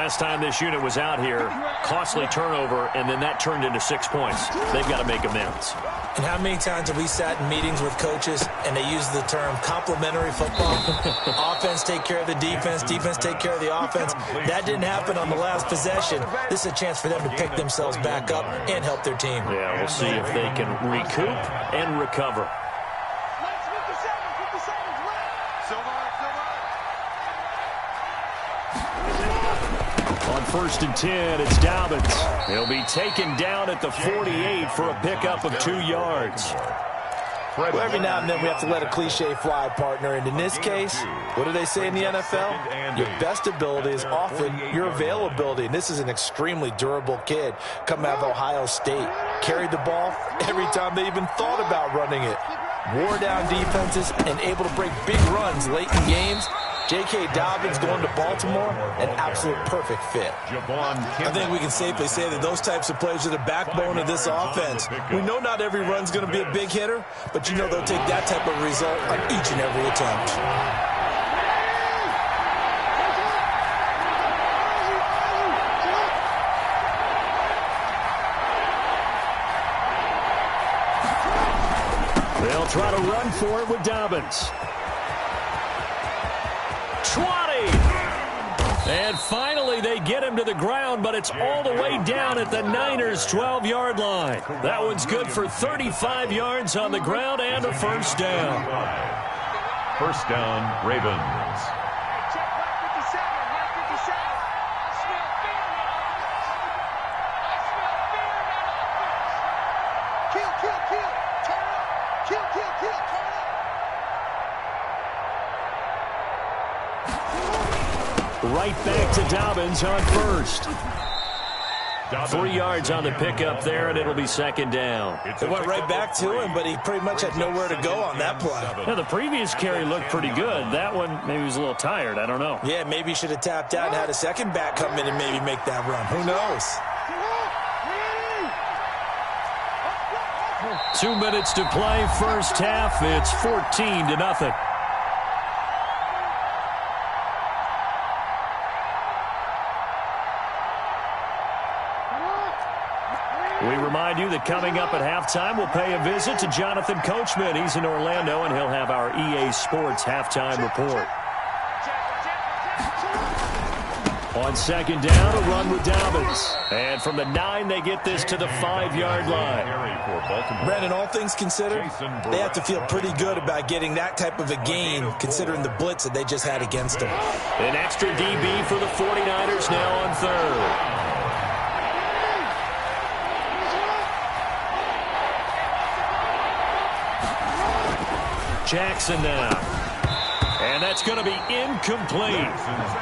last time this unit was out here. Costly turnover, and then that turned into 6 points. They've got to make amends. And how many times have we sat in meetings with coaches and they use the term complementary football? Offense take care of the defense, defense take care of the offense. That didn't happen on the last possession. This is a chance for them to pick themselves back up and help their team. Yeah, we'll see if they can recoup and recover. On 1st and 10, it's Dobbins. He'll be taken down at the 48 for a pickup of 2 yards. Well, every now and then we have to let a cliche fly, partner. And in this case, what do they say in the NFL? Your best ability is often your availability. And this is an extremely durable kid coming out of Ohio State. Carried the ball every time they even thought about running it. Wore down defenses and able to break big runs late in games. J.K. Dobbins going to Baltimore, an absolute perfect fit. I think we can safely say that those types of plays are the backbone of this offense. We know not every run's going to be a big hitter, but you know they'll take that type of result on each and every attempt. They'll try to run for it with Dobbins. 20. And finally they get him to the ground, but it's all the way down at the Niners' 12-yard line. That one's good for 35 yards on the ground and a first down. First down, Ravens. Right back to Dobbins on 1st. 3 yards on the pickup there, and it'll be 2nd down. It went right back to him, but he pretty much had nowhere to go on that play. Yeah, the previous carry looked pretty good. That one, maybe he was a little tired. I don't know. Yeah, maybe he should have tapped out and had a second back come in and maybe make that run. Who knows? 2 minutes to play, first half. It's 14-0. We remind you that coming up at halftime, we'll pay a visit to Jonathan Coachman. He's in Orlando, and he'll have our EA Sports halftime report. On 2nd down, a run with Dobbins. And from the 9, they get this to the 5-yard line. Brandon, all things considered, they have to feel pretty good about getting that type of a gain, considering the blitz that they just had against them. An extra DB for the 49ers now on 3rd. Jackson now. And that's going to be incomplete.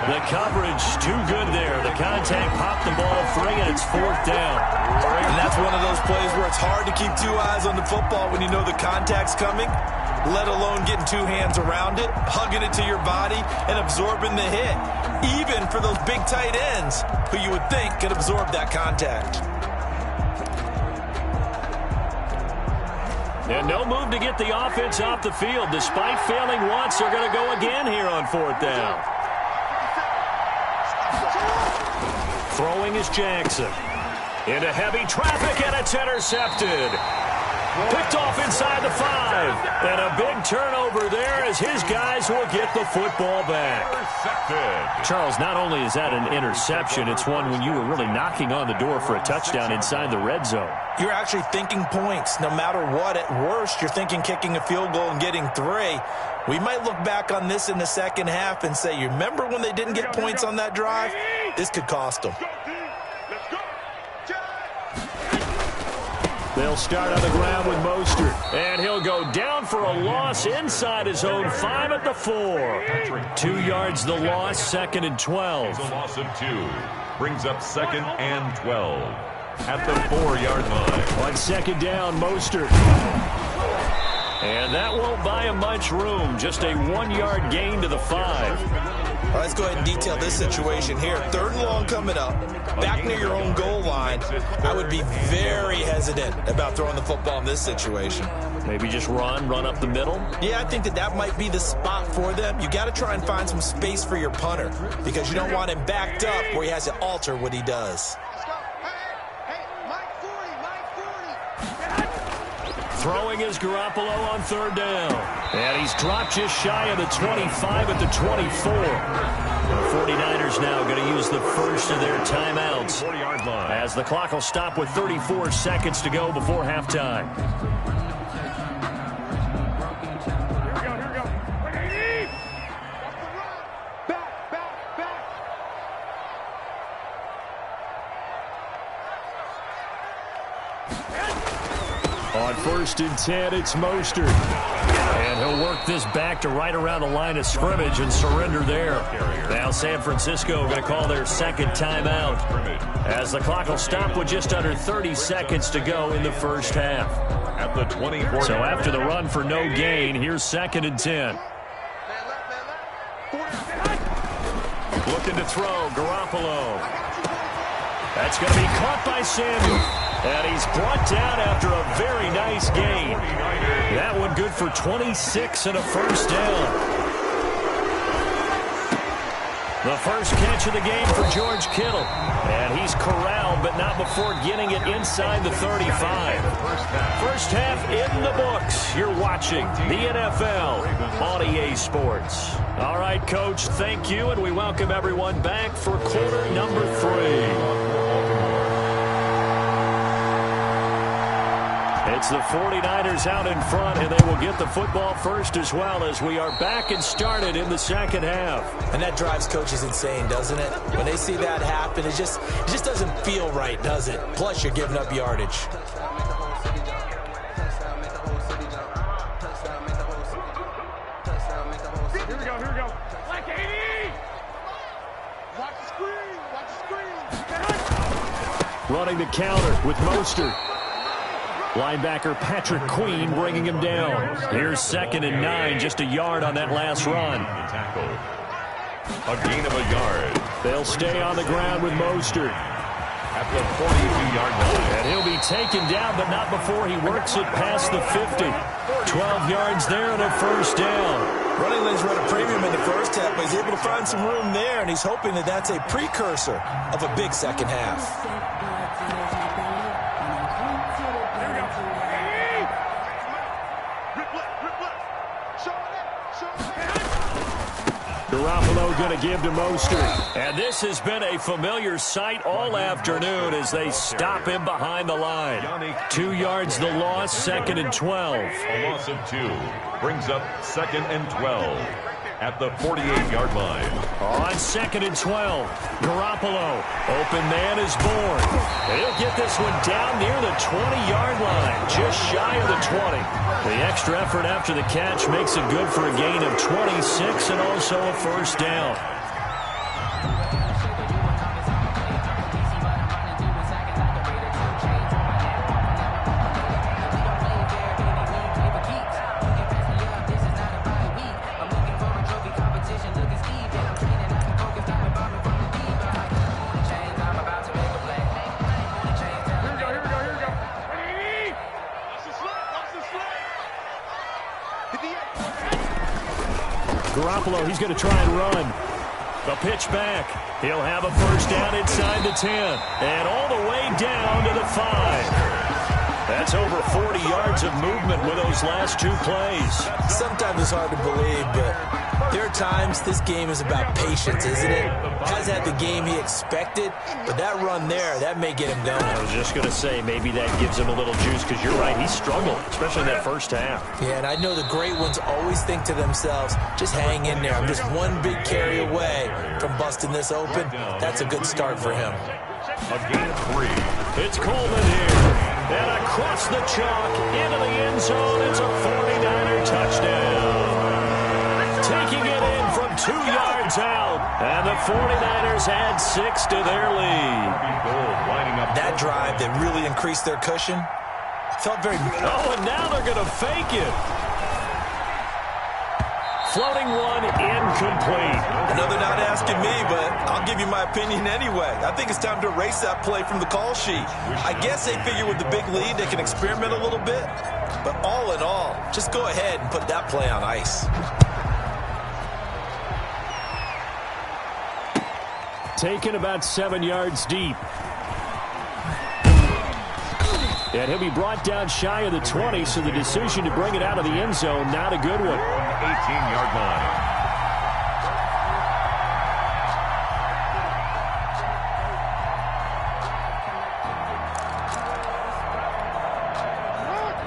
The coverage too good there. The contact popped the ball free, and it's 4th down. And that's one of those plays where it's hard to keep 2 eyes on the football when you know the contact's coming, let alone getting 2 hands around it, hugging it to your body, and absorbing the hit. Even for those big tight ends who you would think could absorb that contact. And no move to get the offense off the field. Despite failing once, they're going to go again here on 4th down. Throwing is Jackson. Into heavy traffic, and it's intercepted. Picked off inside the 5. And a big turnover there as his guys will get the football back. Charles, not only is that an interception, it's one when you were really knocking on the door for a touchdown inside the red zone. You're actually thinking points. No matter what, at worst, you're thinking kicking a field goal and getting 3. We might look back on this in the second half and say, you remember when they didn't get points on that drive? This could cost them. They'll start on the ground with Mostert. And he'll go down for a loss inside his own 5 at the 4. 2 yards the loss, 2nd and 12. The loss of 2 brings up 2nd and 12 at the 4-yard line. On 2nd down, Mostert. And that won't buy him much room. Just a 1-yard gain to the 5. Well, let's go ahead and detail this situation here. 3rd and long coming up, back near your own goal line. I would be very hesitant about throwing the football in this situation. Maybe just run up the middle? Yeah, I think that might be the spot for them. You got to try and find some space for your punter because you don't want him backed up where he has to alter what he does. Throwing is Garoppolo on 3rd down. And he's dropped just shy of the 25 at the 24. The 49ers now going to use the first of their timeouts as the clock will stop with 34 seconds to go before halftime. On 1st and 10, it's Mostert. And he'll work this back to right around the line of scrimmage and surrender there. Now San Francisco going to call their 2nd timeout as the clock will stop with just under 30 seconds to go in the first half. At the 24. So after the run for no gain, here's 2nd and 10. Looking to throw, Garoppolo. That's going to be caught by Samuel. And he's brought down after a very nice gain. That one good for 26 and a first down. The first catch of the game for George Kittle. And he's corralled, but not before getting it inside the 35. First half in the books. You're watching the NFL on EA Sports. All right, Coach, thank you, and we welcome everyone back for quarter number 3. It's the 49ers out in front, and they will get the football first as well as we are back and started in the 2nd half. And that drives coaches insane, doesn't it? When they see that happen, it just doesn't feel right, does it? Plus, you're giving up yardage. Here we go. Like 80! Watch the screen! Running the counter with Mostert. Linebacker Patrick Queen bringing him down. Here's 2nd and 9, just a yard on that last run. A gain of a yard. They'll stay on the ground with Mostert. At the 42-yard line. And he'll be taken down, but not before he works it past the 50. 12 yards there and a first down. Running lanes were at a premium in the first half, but he's able to find some room there, and he's hoping that that's a precursor of a big second half. Garoppolo going to give to Mostert. And this has been a familiar sight all afternoon as they stop him behind the line. 2 yards the loss, 2nd and 12. A loss of 2 brings up 2nd and 12 at the 48-yard line. On 2nd and 12, Garoppolo. Open man is born. And he'll get this one down near the 20-yard line, just shy of the 20. The extra effort after the catch makes it good for a gain of 26 and also a first down. Garoppolo, he's going to try and run. The pitch back. He'll have a first down inside the 10. And all the way down to the 5. That's over 40 yards of movement with those last 2 plays. Sometimes it's hard to believe, but there are times this game is about patience, isn't it? Hasn't had the game he expected, but that run there, that may get him going. I was just going to say, maybe that gives him a little juice, because you're right, he struggled, especially in that first half. Yeah, and I know the great ones always think to themselves, just hang in there. I'm just one big carry away from busting this open. That's a good start for him. A gain of 3. It's Coleman here. And across the chalk into the end zone. It's a 49er touchdown. Taking it in from 2 yards out. And the 49ers add 6 to their lead. That drive that really increased their cushion felt very... Oh, and now they're going to fake it. Floating one, incomplete. I know they're not asking me, but I'll give you my opinion anyway. I think it's time to erase that play from the call sheet. I guess they figure with the big lead they can experiment a little bit. But all in all, just go ahead and put that play on ice. Taken about 7 yards deep. And he'll be brought down shy of the 20, so the decision to bring it out of the end zone, not a good one. 18-yard line.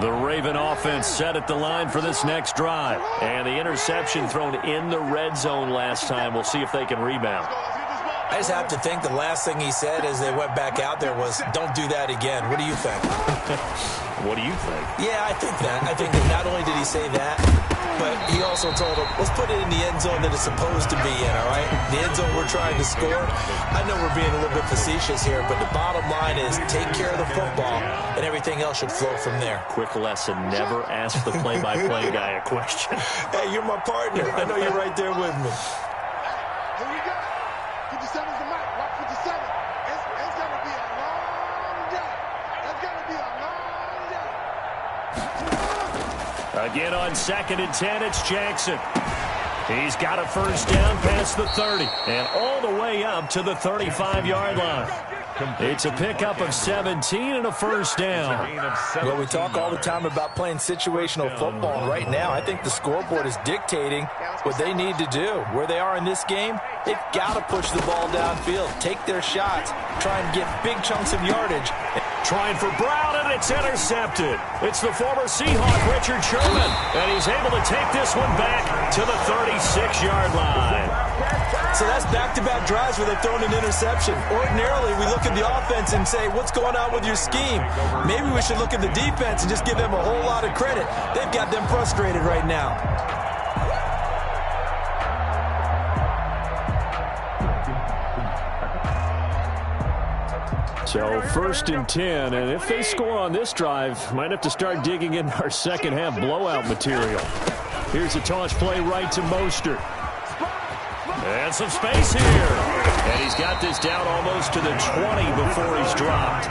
The Raven offense set at the line for this next drive. And the interception thrown in the red zone last time. We'll see if they can rebound. I just have to think the last thing he said as they went back out there was, don't do that again. What do you think? What do you think? Yeah, I think that. I think that not only did he say that, but he also told him, let's put it in the end zone that it's supposed to be in, all right? The end zone we're trying to score. I know we're being a little bit facetious here, but the bottom line is take care of the football, and everything else should flow from there. Quick lesson, never ask the play-by-play guy a question. Hey, you're my partner. I know you're right there with me. Here we go. 57's the mic. Watch 57. It's going to be a long day. It's going to be a long day. Again on 2nd and 10, it's Jackson. He's got a first down past the 30 and all the way up to the 35-yard line. It's a pickup of 17 and a first down. Well, we talk all the time about playing situational football. Right now, I think the scoreboard is dictating what they need to do. Where they are in this game, they've got to push the ball downfield, take their shots, try and get big chunks of yardage. Trying for Brown, and it's intercepted. It's the former Seahawk, Richard Sherman, and he's able to take this one back to the 36-yard line. So that's back-to-back drives where they've thrown an interception. Ordinarily, we look at the offense and say, what's going on with your scheme? Maybe we should look at the defense and just give them a whole lot of credit. They've got them frustrated right now. So 1st and 10, and if they score on this drive, might have to start digging in our second-half blowout material. Here's a toss play right to Mostert. And some space here. And he's got this down almost to the 20 before he's dropped.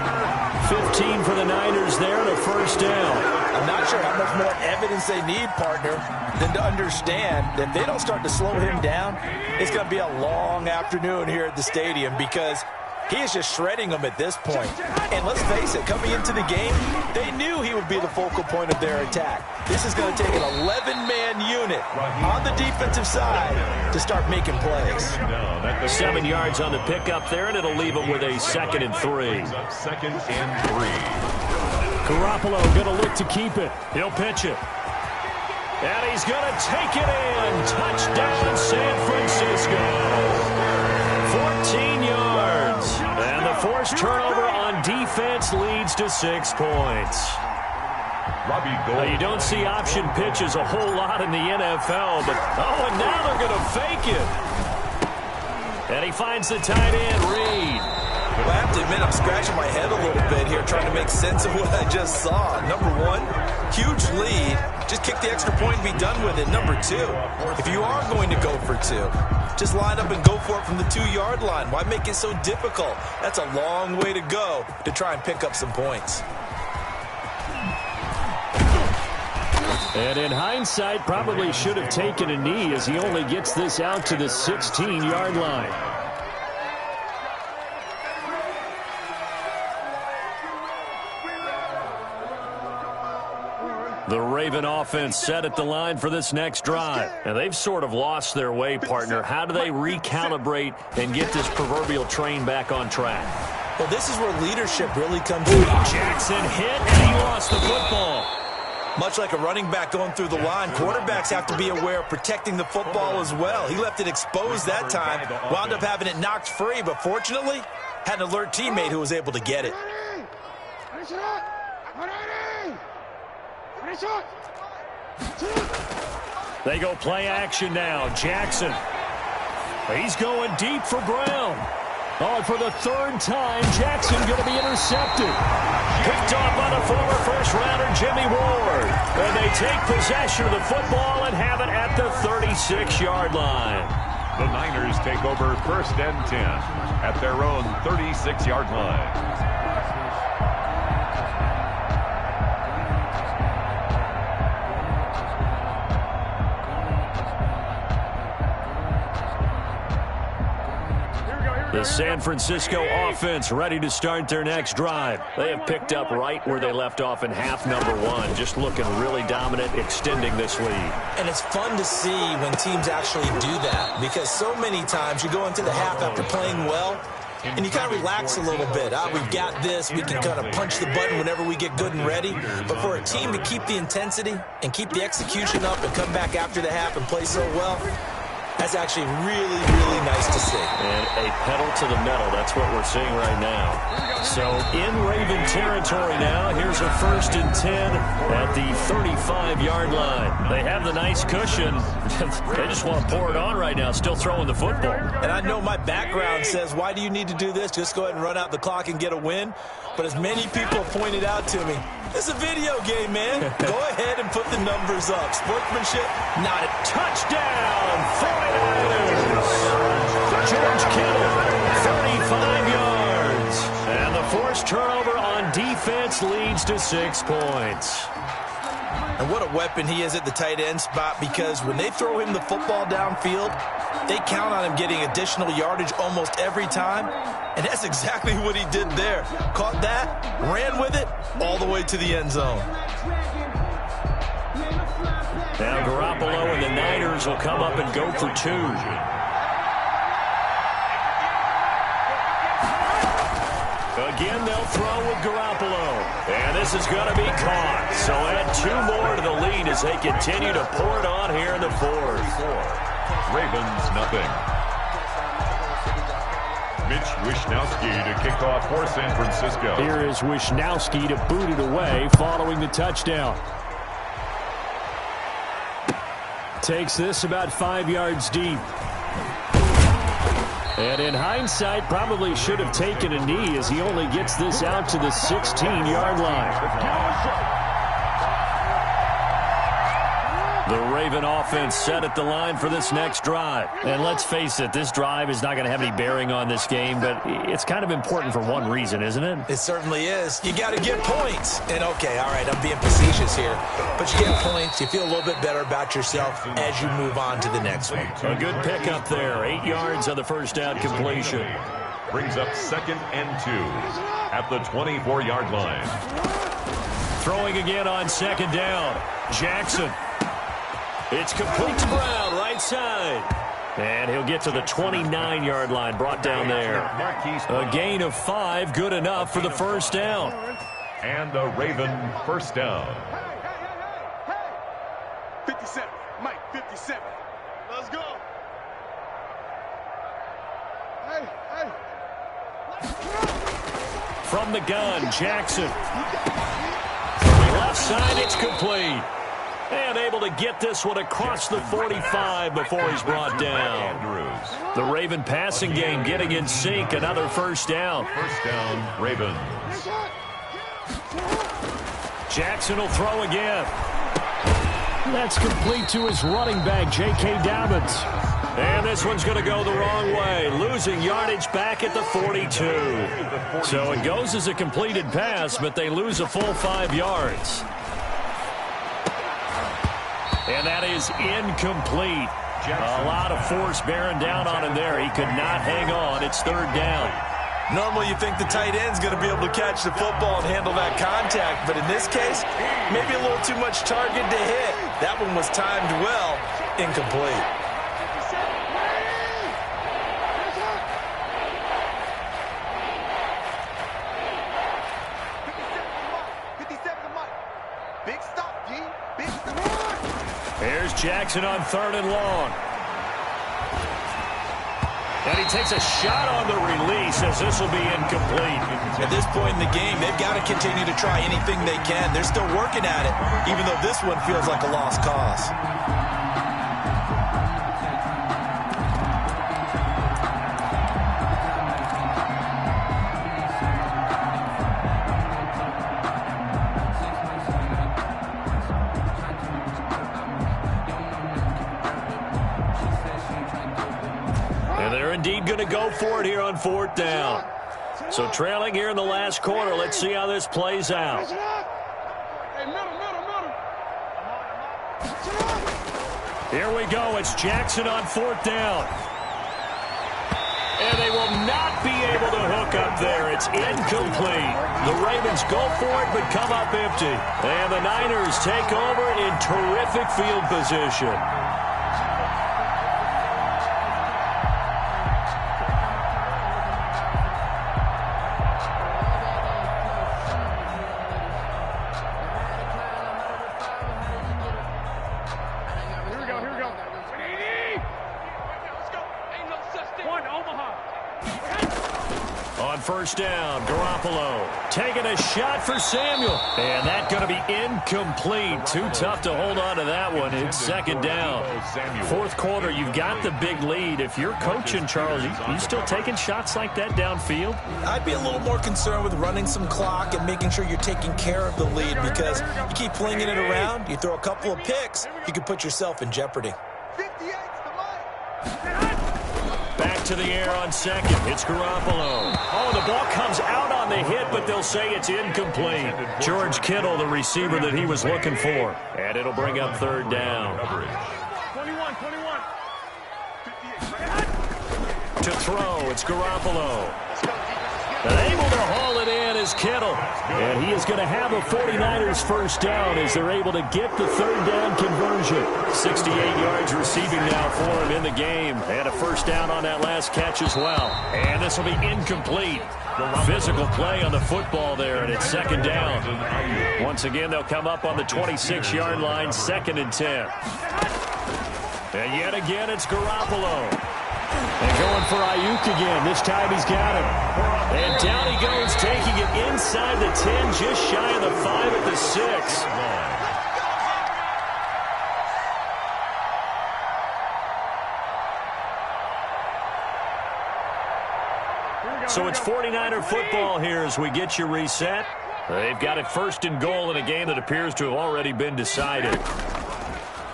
15 for the Niners there and a first down. I'm not sure how much more evidence they need, partner, than to understand that if they don't start to slow him down, it's going to be a long afternoon here at the stadium because he is just shredding them at this point. And let's face it, coming into the game, they knew he would be the focal point of their attack. This is going to take an 11-man unit on the defensive side to start making plays. 7 yards on the pickup there, and it'll leave him with a 2nd and 3. 2nd and 3. Garoppolo going to look to keep it. He'll pitch it. And he's going to take it in. Touchdown, San Francisco. 14 yards. And the forced turnover on defense leads to 6 points. Now, you don't see option pitches a whole lot in the NFL, but and now they're going to fake it. And he finds the tight end, Reed. Well, I have to admit, I'm scratching my head a little bit here trying to make sense of what I just saw. Number one, huge lead. Just kick the extra point and be done with it. Number two, if you are going to go for two, just line up and go for it from the 2-yard line. Why make it so difficult? That's a long way to go to try and pick up some points. And in hindsight, probably should have taken a knee as he only gets this out to the 16-yard line. The Raven offense set at the line for this next drive. And they've sort of lost their way, partner. How do they recalibrate and get this proverbial train back on track? Well, this is where leadership really comes in. Jackson hit, and he lost the football. Much like a running back going through the line, quarterbacks have to be aware of protecting the football as well. He left it exposed that time, wound up having it knocked free, but fortunately, had an alert teammate who was able to get it. They go play action now. Jackson. He's going deep for Brown. Oh, and for the third time, Jackson going to be intercepted. Picked off by the former first-rounder Jimmy Ward. And they take possession of the football and have it at the 36-yard line. The Niners take over 1st and 10 at their own 36-yard line. The San Francisco offense ready to start their next drive. They have picked up right where they left off in half number 1. Just looking really dominant, extending this lead. And it's fun to see when teams actually do that, because so many times you go into the half after playing well, and you kind of relax a little bit. We've got this. We can kind of punch the button whenever we get good and ready. But for a team to keep the intensity and keep the execution up and come back after the half and play so well, that's actually really, really nice to see. And a pedal to the metal. That's what we're seeing right now. So in Raven territory now, here's a 1st and 10 at the 35-yard line. They have the nice cushion. They just want to pour it on right now, still throwing the football. And I know my background says, why do you need to do this? Just go ahead and run out the clock and get a win. But as many people have pointed out to me, it's a video game, man. Go ahead and put the numbers up. Sportsmanship, not a touchdown. 49ers. George Kittle, 35 yards. And the forced turnover on defense leads to 6 points. And what a weapon he is at the tight end spot, because when they throw him the football downfield, they count on him getting additional yardage almost every time. And that's exactly what he did there. Caught that, ran with it, all the way to the end zone. Now Garoppolo and the Niners will come up and go for 2. Again, they'll throw with Garoppolo. And this is going to be caught. So add 2 more to the lead as they continue to pour it on here in the 4th. Ravens, nothing. Mitch Wishnowsky to kick off for San Francisco. Here is Wishnowsky to boot it away following the touchdown. Takes this about 5 yards deep. And in hindsight, probably should have taken a knee as he only gets this out to the 16-yard line. The Raven offense set at the line for this next drive. And let's face it, this drive is not going to have any bearing on this game, but it's kind of important for one reason, isn't it? It certainly is. You got to get points. And okay, all right, I'm being facetious here, but you get points, you feel a little bit better about yourself as you move on to the next one. A good pickup there, 8 yards on the first down completion. Brings up 2nd and 2 at the 24-yard line. Throwing again on 2nd down. Jackson. It's complete to Brown, right side. And he'll get to the 29-yard line, brought down there. A gain of 5, good enough for the first down. And a Raven first down. Hey, 57, Mike, 57. Let's go. Hey. From the gun, Jackson. From the left side, it's complete. And able to get this one across the 45 before he's brought down. The Raven passing game getting in sync. Another first down. First down, Ravens. Jackson will throw again. That's complete to his running back, J.K. Dobbins. And this one's going to go the wrong way. Losing yardage back at the 42. So it goes as a completed pass, but they lose a full 5 yards. And that is incomplete. A lot of force bearing down on him there. He could not hang on. It's 3rd down. Normally you think the tight end's going to be able to catch the football and handle that contact, but in this case, maybe a little too much target to hit. That one was timed well, incomplete. Here's Jackson on 3rd and long. And he takes a shot on the release as this will be incomplete. At this point in the game, they've got to continue to try anything they can. They're still working at it, even though this one feels like a lost cause. to go for it here on 4th down. So trailing here in the last quarter. Let's see how this plays out. Here we go. It's Jackson on 4th down. And they will not be able to hook up there. It's incomplete. The Ravens go for it but come up empty. And the Niners take over in terrific field position. First down, Garoppolo taking a shot for Samuel. And that's going to be incomplete. Too tough to hold on to that one. It's 2nd down. 4th quarter, you've got the big lead. If you're coaching, Charles, you still taking shots like that downfield? I'd be a little more concerned with running some clock and making sure you're taking care of the lead, because you keep flinging it around, you throw a couple of picks, you could put yourself in jeopardy. Back to the air on 2nd. It's Garoppolo. Oh, the ball comes out on the hit, but they'll say it's incomplete. George Kittle, the receiver that he was looking for. And it'll bring up 3rd down. 21. To throw, it's Garoppolo. And able to haul it in is Kittle. And he is going to have a 49ers first down as they're able to get the 3rd down conversion. 68 yards receiving now for him in the game. And a first down on that last catch as well. And this will be incomplete. Physical play on the football there, and it's 2nd down. Once again, they'll come up on the 26-yard line, 2nd and 10. And yet again, it's Garoppolo. And going for Ayuk again. This time he's got him. And down he goes, taking it inside the 10, just shy of the 5 at the 6. So it's 49er football here as we get you reset. They've got it 1st and goal in a game that appears to have already been decided.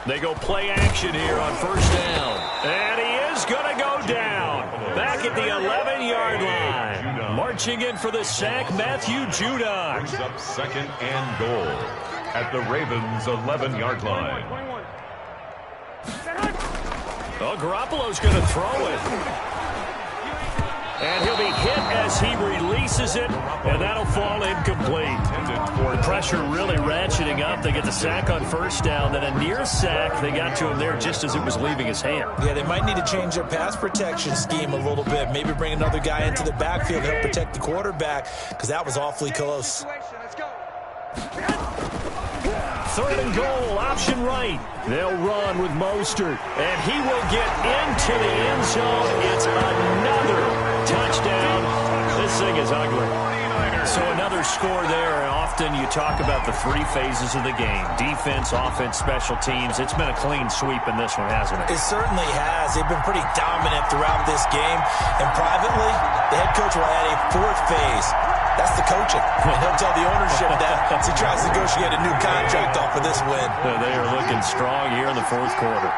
They go play action here on 1st down. And he is going to go down. Back at the 11-yard line. Marching in for the sack, Matthew Judon. Brings up 2nd and goal at the Ravens' 11-yard line. Oh, Garoppolo's going to throw it. And he'll be hit as he releases it, and that'll fall incomplete. The pressure really ratcheting up. They get the sack on 1st down, then a near sack. They got to him there just as it was leaving his hand. Yeah, they might need to change their pass protection scheme a little bit. Maybe bring another guy into the backfield to help protect the quarterback, because that was awfully close. 3rd and goal, option right. They'll run with Mostert, and he will get into the end zone. It's another touchdown. This thing is ugly. So another score there. Often you talk about the 3 phases of the game. Defense, offense, special teams. It's been a clean sweep in this one, hasn't it? It certainly has. They've been pretty dominant throughout this game. And privately, the head coach will add a 4th phase. That's the coaching. And he'll tell the ownership that as he tries to negotiate a new contract off of this win. They are looking strong here in the 4th quarter.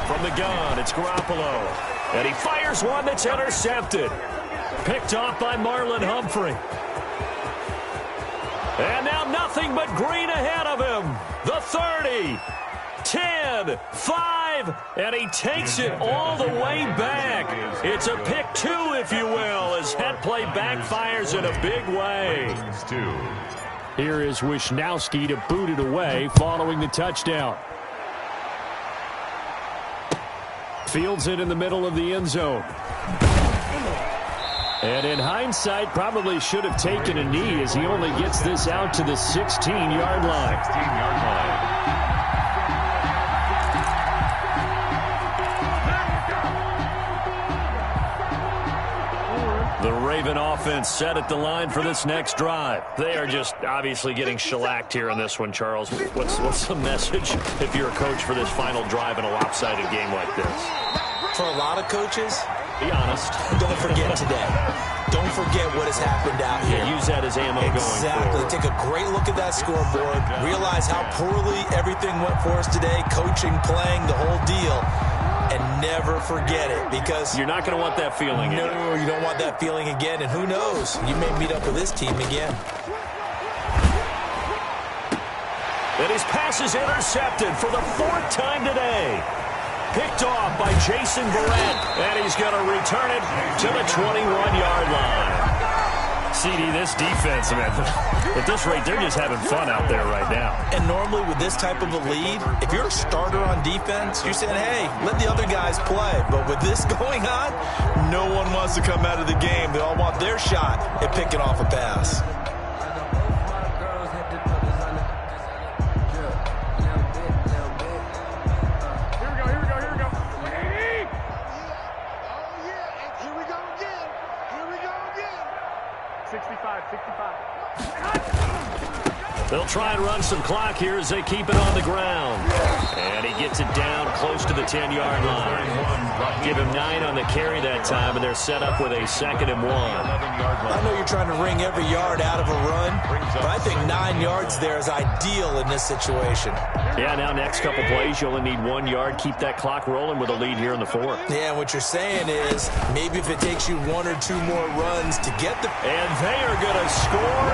From the gun, it's Garoppolo. And he fires one that's intercepted. Picked off by Marlon Humphrey. And now nothing but green ahead of him. The 30, 10, 5, and he takes it all the way back. It's a pick 2, if you will, as that play backfires in a big way. Here is Wisnowski to boot it away following the touchdown. Fields it in the middle of the end zone. And in hindsight, probably should have taken a knee as he only gets this out to the 16-yard line. 16-yard line. The Raven offense set at the line for this next drive. They are just obviously getting shellacked here in this one, Charles. What's the message if you're a coach for this final drive in a lopsided game like this? For a lot of coaches, be honest. Don't forget today. Don't forget what has happened out here. Yeah, use that as ammo going forward. Exactly. Take a great look at that scoreboard. Realize how poorly everything went for us today. Coaching, playing, the whole deal. and never forget it, because you're not going to want that feeling again. No, you don't want that feeling again, and who knows? You may meet up with this team again. And his pass is intercepted for the 4th time today. Picked off by Jason Barrett, and he's going to return it to the 21-yard line. CD, this defense, man, at this rate, they're just having fun out there right now. And normally with this type of a lead, if you're a starter on defense, you're saying, hey, let the other guys play. But with this going on, no one wants to come out of the game. They all want their shot at picking off a pass. They'll try and run some clock here as they keep it on the ground. And he gets it down close to the 10-yard line. Give him 9 on the carry that time, and they're set up with a 2nd and 1. I know you're trying to wring every yard out of a run, but I think 9 yards there is ideal in this situation. Yeah, now next couple plays, you only need 1 yard. Keep that clock rolling with a lead here in the 4th. Yeah, what you're saying is maybe if it takes you 1 or 2 more runs to get the... And they are going to score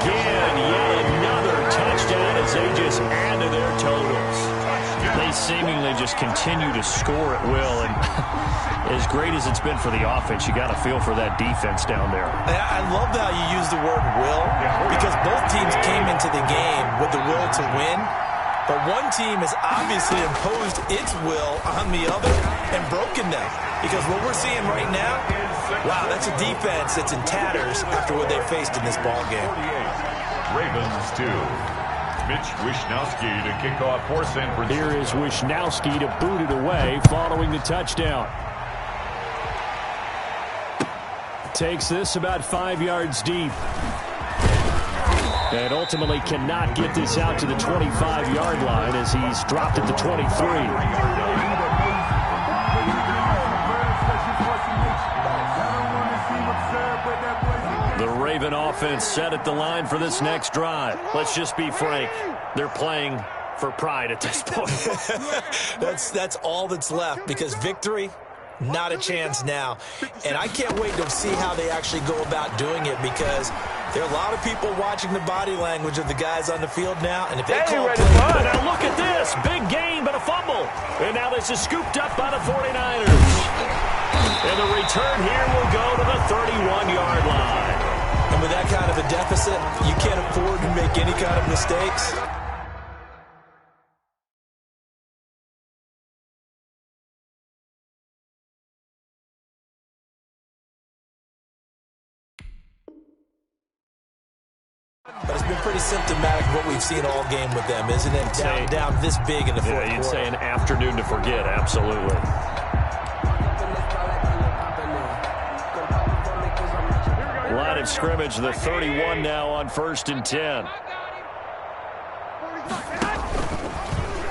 again. Yet another touchdown as they just add to their totals. They seemingly just continue to score at will. And as great as it's been for the offense, you got to feel for that defense down there. I love how you use the word will, because both teams came into the game with the will to win. But one team has obviously imposed its will on the other and broken them. Because what we're seeing right now, wow, that's a defense that's in tatters after what they faced in this ball game. Ravens 2. Mitch Wishnowsky to kick off for San Francisco. Here is Wishnowsky to boot it away following the touchdown. Takes this about 5 yards deep. And ultimately cannot get this out to the 25-yard line as he's dropped at the 23. The Raven offense set at the line for this next drive. Let's just be frank. They're playing for pride at this point. That's all that's left, because victory, not a chance now. And I can't wait to see how they actually go about doing it, because there are a lot of people watching the body language of the guys on the field now. And if they call play... Now look at this. Big gain, but a fumble. And now this is scooped up by the 49ers. And the return here will go to the 31-yard line. And with that kind of a deficit, you can't afford to make any kind of mistakes. But it's been pretty symptomatic of what we've seen all game with them, isn't it? Down this big in the fourth quarter. You'd say an afternoon to forget, absolutely. Line of scrimmage, the 31 now on 1st and 10.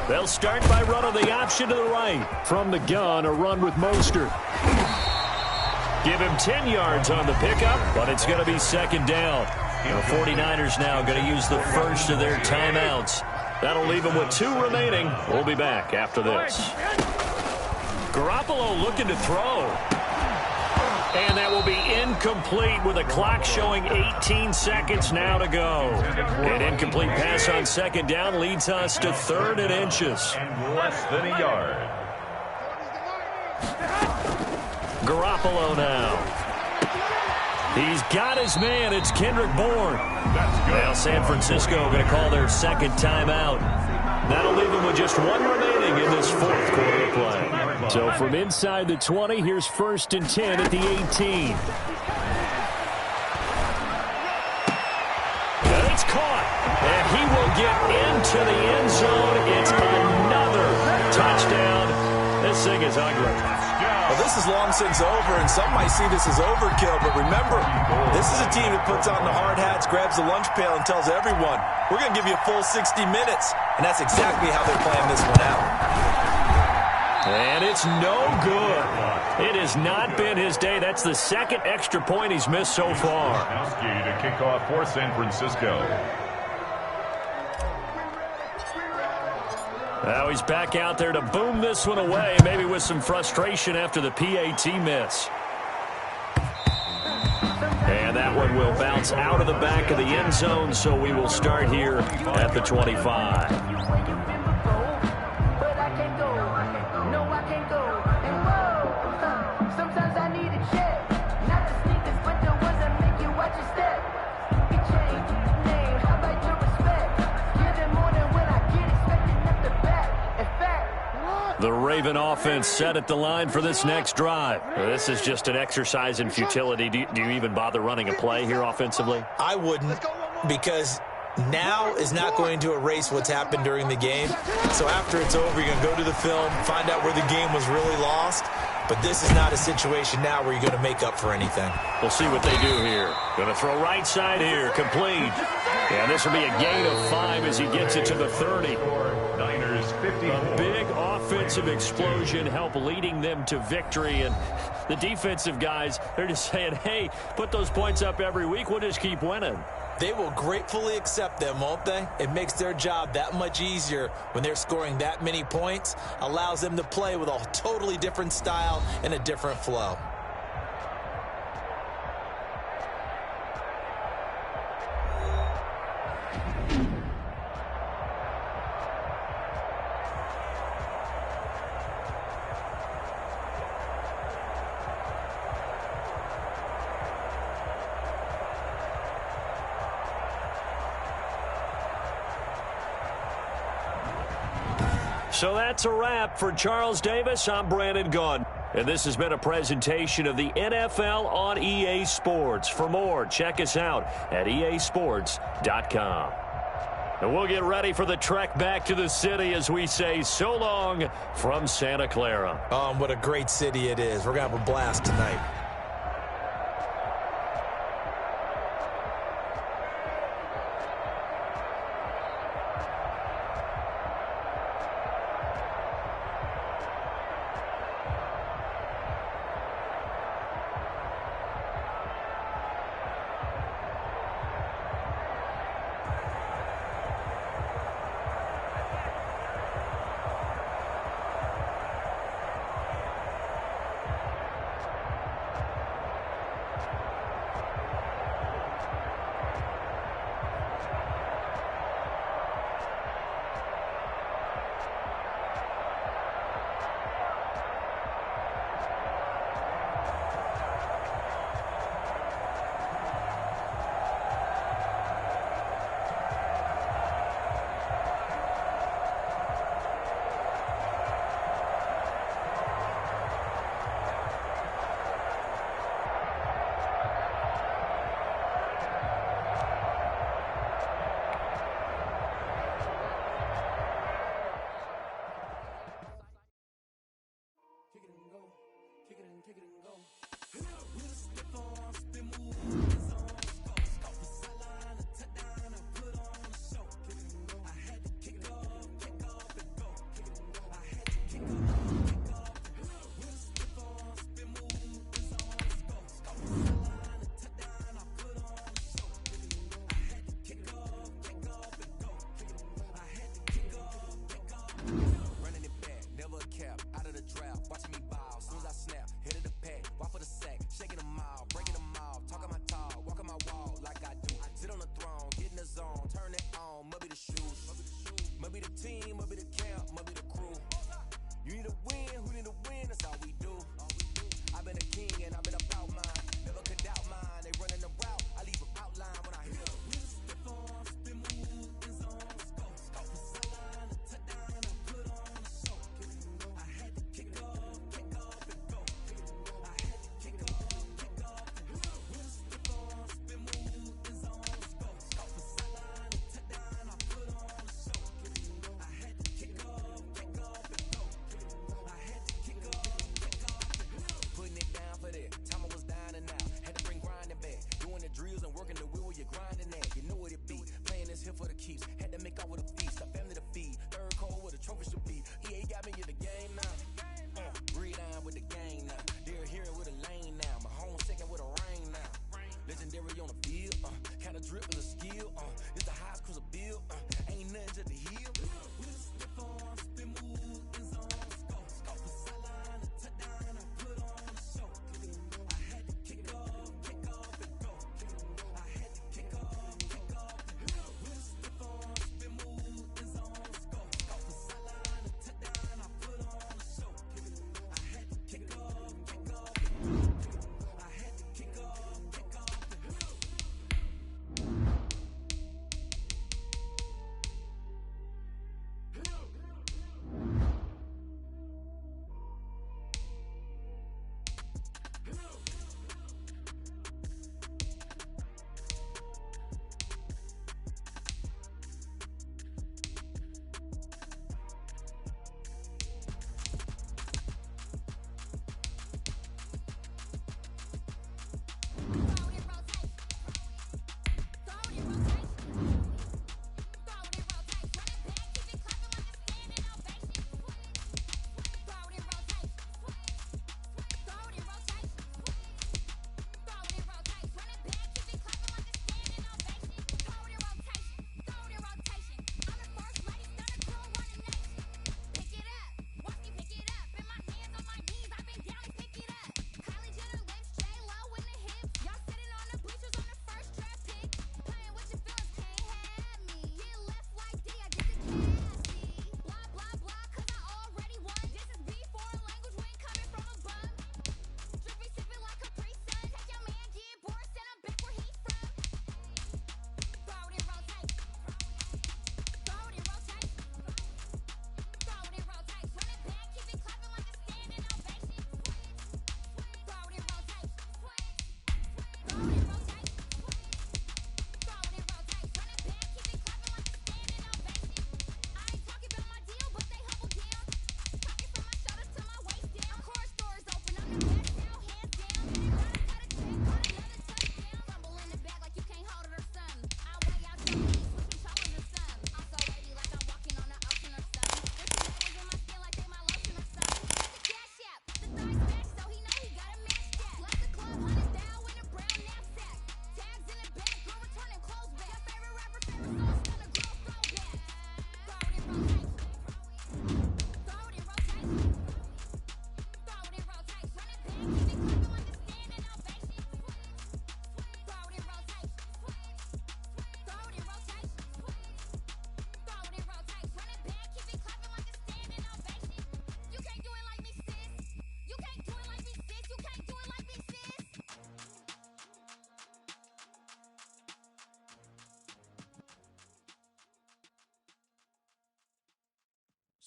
They'll start by running the option to the right. From the gun, a run with Mostert. Give him 10 yards on the pickup, but it's going to be 2nd down. The 49ers now going to use the first of their timeouts. That'll leave them with 2 remaining. We'll be back after this. Garoppolo looking to throw. And that will be incomplete with a clock showing 18 seconds now to go. An incomplete pass on 2nd down leads us to 3rd and inches. And less than a yard. Garoppolo now. He's got his man. It's Kendrick Bourne. Now San Francisco going to call their 2nd timeout. That'll leave them with just 1 remaining in this 4th quarter of play. So from inside the 20, here's 1st and 10 at the 18. And it's caught. And he will get into the end zone. It's another touchdown. This thing is ugly. Well, this is long since over, and some might see this as overkill. But remember, this is a team that puts on the hard hats, grabs the lunch pail, and tells everyone, we're going to give you a full 60 minutes. And that's exactly how they're playing this one out. And it's no good. It has not been his day. That's the 2nd extra point he's missed so far. To kick off for San Francisco. Now he's back out there to boom this one away, maybe with some frustration after the PAT miss. And that one will bounce out of the back of the end zone, so we will start here at the 25. The Raven offense set at the line for this next drive. This is just an exercise in futility. Do you even bother running a play here offensively? I wouldn't, because now is not going to erase what's happened during the game. So after it's over, you're going to go to the film, find out where the game was really lost. But this is not a situation now where you're going to make up for anything. We'll see what they do here. Going to throw right side here, complete. And this will be a gain of 5 as he gets it to the 30. Niners 50. A big offensive explosion help leading them to victory. And the defensive guys, they're just saying, hey, put those points up every week. We'll just keep winning. They will gratefully accept them, won't they? It makes their job that much easier when they're scoring that many points. Allows them to play with a totally different style and a different flow. So that's a wrap for Charles Davis. I'm Brandon Gunn. And this has been a presentation of the NFL on EA Sports. For more, check us out at easports.com. And we'll get ready for the trek back to the city as we say so long from Santa Clara. What a great city it is. We're going to have a blast tonight.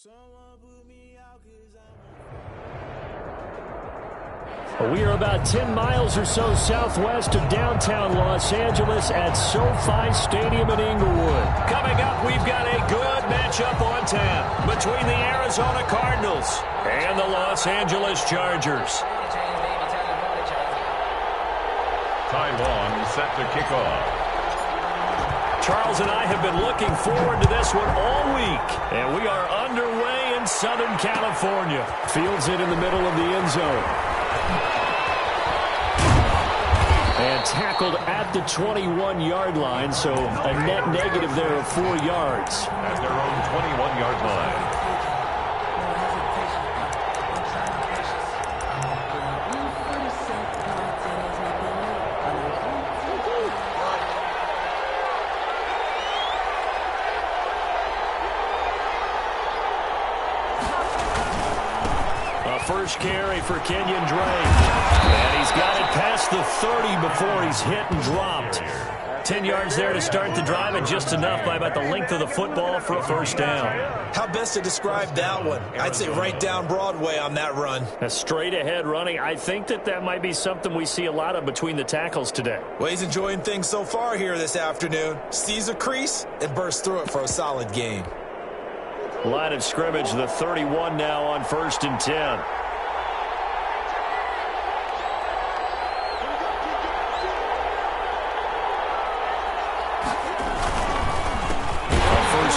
We are about 10 miles or so southwest of downtown Los Angeles at SoFi Stadium in Inglewood. Coming up, we've got a good matchup on tap between the Arizona Cardinals and the Los Angeles Chargers. Taiwan set to kick off. Charles and I have been looking forward to this one all week, and we are underway in Southern California. Fields it in the middle of the end zone. And tackled at the 21-yard line, so a net negative there of 4 yards. At their own 21-yard line. First carry for Kenyon Drake. And he's got it past the 30 before he's hit and dropped. 10 yards there to start the drive, and just enough by about the length of the football for a first down. How best to describe that one? I'd say right down Broadway on that run. A straight ahead running. I think that might be something we see a lot of between the tackles today. Well, he's enjoying things so far here this afternoon. Sees a crease and bursts through it for a solid gain. Line of scrimmage, the 31 now on 1st and 10.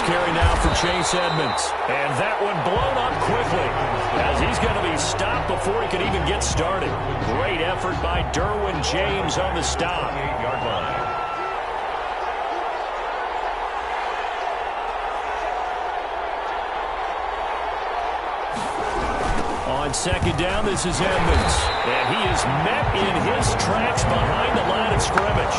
Carry now for Chase Edmonds. And that one blown up quickly as he's going to be stopped before he could even get started. Great effort by Derwin James on the stop. 8-yard line. On second down, this is Edmonds. And he is met in his tracks behind the line of scrimmage.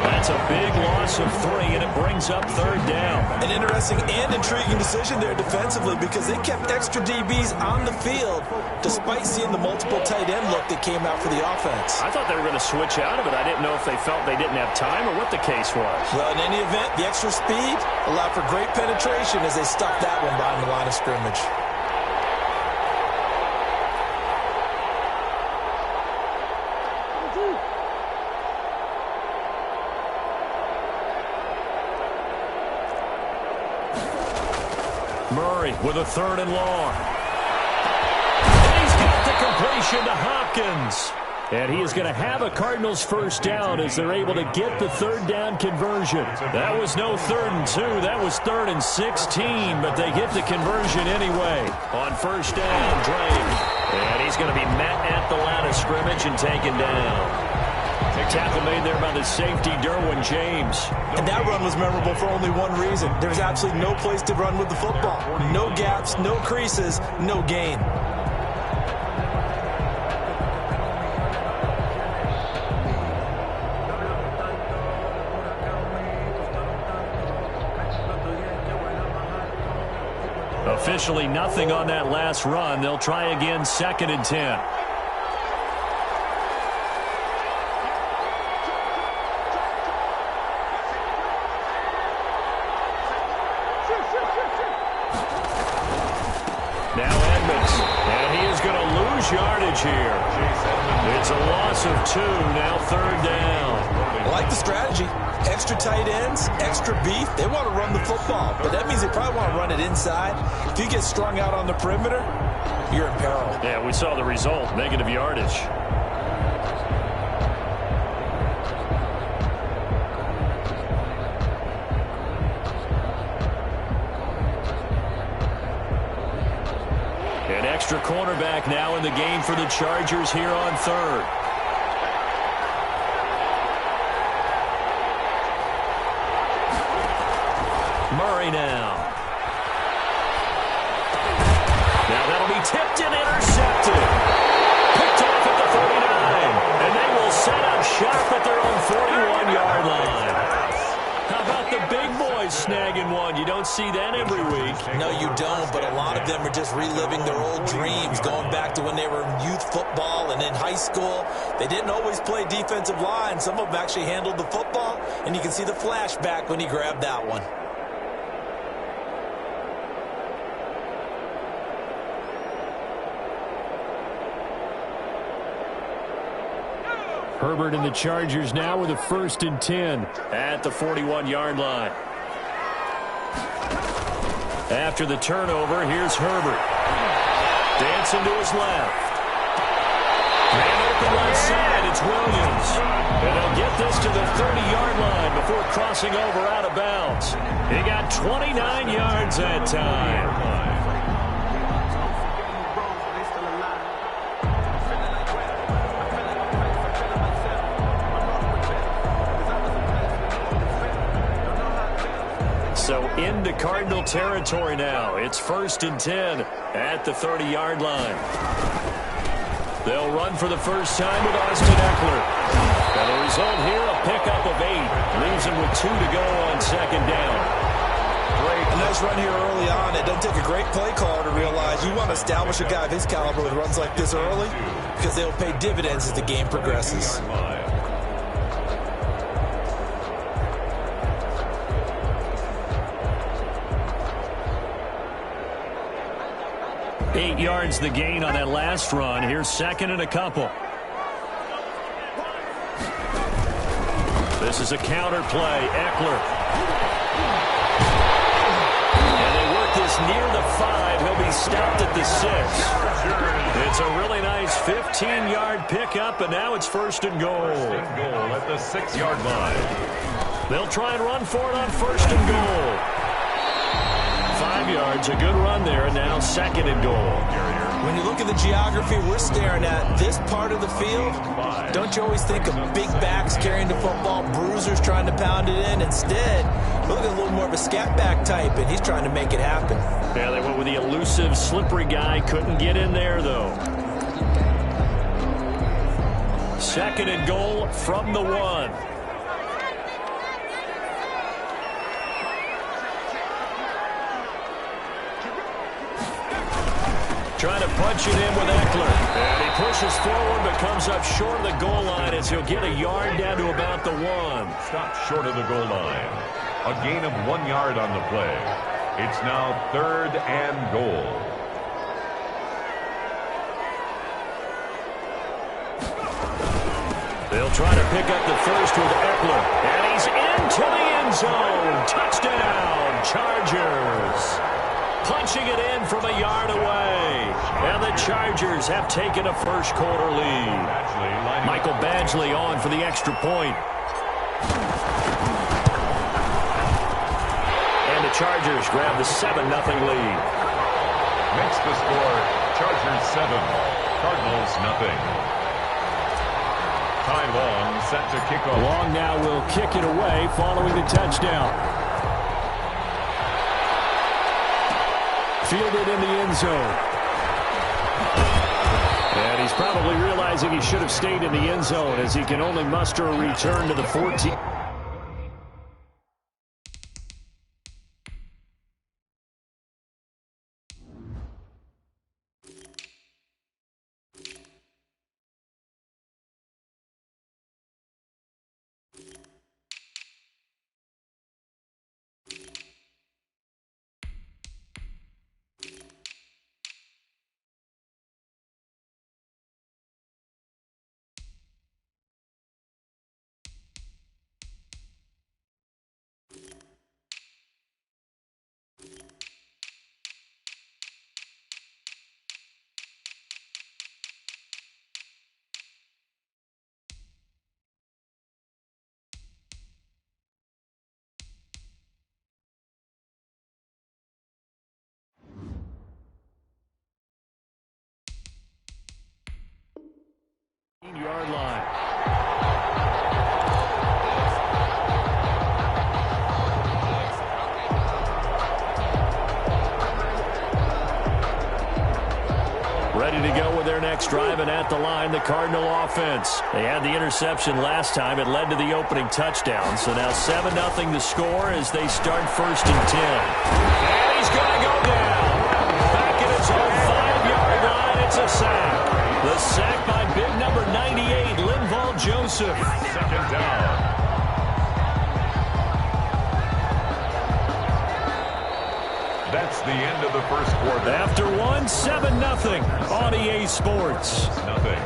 That's a big loss of 3, and it brings up 3rd down. An interesting and intriguing decision there defensively, because they kept extra DBs on the field despite seeing the multiple tight end look that came out for the offense. I thought they were going to switch out of it. I didn't know if they felt they didn't have time or what the case was. Well, in any event, the extra speed allowed for great penetration as they stuck that one behind the line of scrimmage. Murray with a 3rd and long. And he's got the completion to Hopkins. And he is going to have a Cardinals first down as they're able to get the 3rd down conversion. That was no 3rd and 2. That was 3rd and 16, but they get the conversion anyway. On first down, Drake. And he's going to be met at the line of scrimmage and taken down. Tackle made there by the safety, Derwin James. And that run was memorable for only one reason. There's absolutely no place to run with the football. No gaps, no creases, no gain. Officially nothing on that last run. They'll try again, 2nd and 10. Now Edmonds, and he is going to lose yardage here. It's a loss of 2, now 3rd down. I like the strategy. Extra tight ends, extra beef. They want to run the football, but that means they probably want to run it inside. If you get strung out on the perimeter, you're in peril. Yeah, we saw the result, negative yardage. An extra cornerback now in the game for the Chargers here on 3rd. Murray now. Now that'll be tipped and intercepted. Picked off at the 39. And they will set up shop at their own 41-yard line. How about the big boys snagging one? You don't see that every week. No, you don't, but a lot of them are just reliving their old dreams, going back to when they were in youth football and in high school. They didn't always play defensive line. Some of them actually handled the football, and you can see the flashback when he grabbed that one. Herbert and the Chargers now with a 1st and 10 at the 41-yard line. After the turnover, here's Herbert. Dancing to his left. Man open right side, it's Williams. And he'll get this to the 30-yard line before crossing over out of bounds. He got 29 yards that time. So into Cardinal territory now. It's 1st and 10 at the 30-yard line. They'll run for the first time with Austin Eckler. And the result here, a pickup of 8. Leaves him with 2 to go on 2nd down. Great. A nice run here early on. It doesn't take a great play caller to realize you want to establish a guy of his caliber with runs like this early because they'll pay dividends as the game progresses. 8 yards the gain on that last run. Here's 2nd and a couple. This is a counter play. Eckler. And they work this near the 5. He'll be stopped at the 6. It's a really nice 15-yard pickup, and now it's 1st and goal. 1st and goal at the 6-yard line. They'll try and run for it on 1st and goal. 5 yards, a good run there, and now 2nd and goal. When you look at the geography we're staring at, this part of the field, don't you always think of big backs carrying the football, bruisers trying to pound it in? Instead, look at a little more of a scat back type, and he's trying to make it happen. Yeah, they went with the elusive, slippery guy. Couldn't get in there, though. 2nd and goal from the 1. Trying to punch it in with Eckler. And he pushes forward but comes up short of the goal line as he'll get a yard down to about the 1. Stopped short of the goal line. A gain of 1 yard on the play. It's now 3rd and goal. They'll try to pick up the first with Eckler. And he's into the end zone. Touchdown, Chargers. Punching it in from a yard away. And the Chargers have taken a first quarter lead. Michael Badgley on for the extra point. And the Chargers grab the 7-0 lead. Makes the score Chargers 7, Cardinals nothing. Ty Long set to kick off. Long now will kick it away following the touchdown. Fielded in the end zone. And he's probably realizing he should have stayed in the end zone as he can only muster a return to the 14. Yard line. Ready to go with their next drive, and at the line, the Cardinal offense. They had the interception last time. It led to the opening touchdown. So now 7-0 the score as they start 1st and 10. And he's going to go down. Back at his own 5-yard line. It's a sack. The sack by big number 98, Linval Joseph. 2nd down. That's the end of the first quarter. After one, 7-0 on EA Sports. Nothing.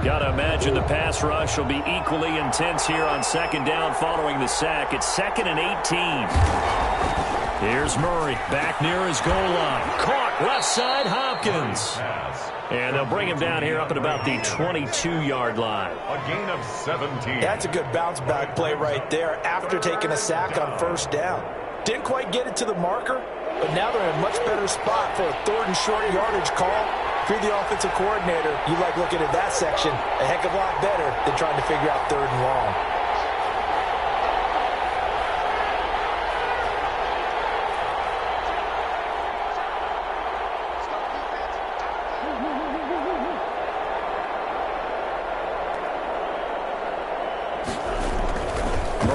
Got to imagine the pass rush will be equally intense here on second down following the sack. It's 2nd and 18. Here's Murray back near his goal line. Caught left side, Hopkins. And they'll bring him down here up at about the 22-yard line. A gain of 17. That's a good bounce-back play right there after taking a sack on first down. Didn't quite get it to the marker, but now they're in a much better spot for a 3rd and short yardage call. If you're the offensive coordinator, you like looking at that section a heck of a lot better than trying to figure out 3rd and long.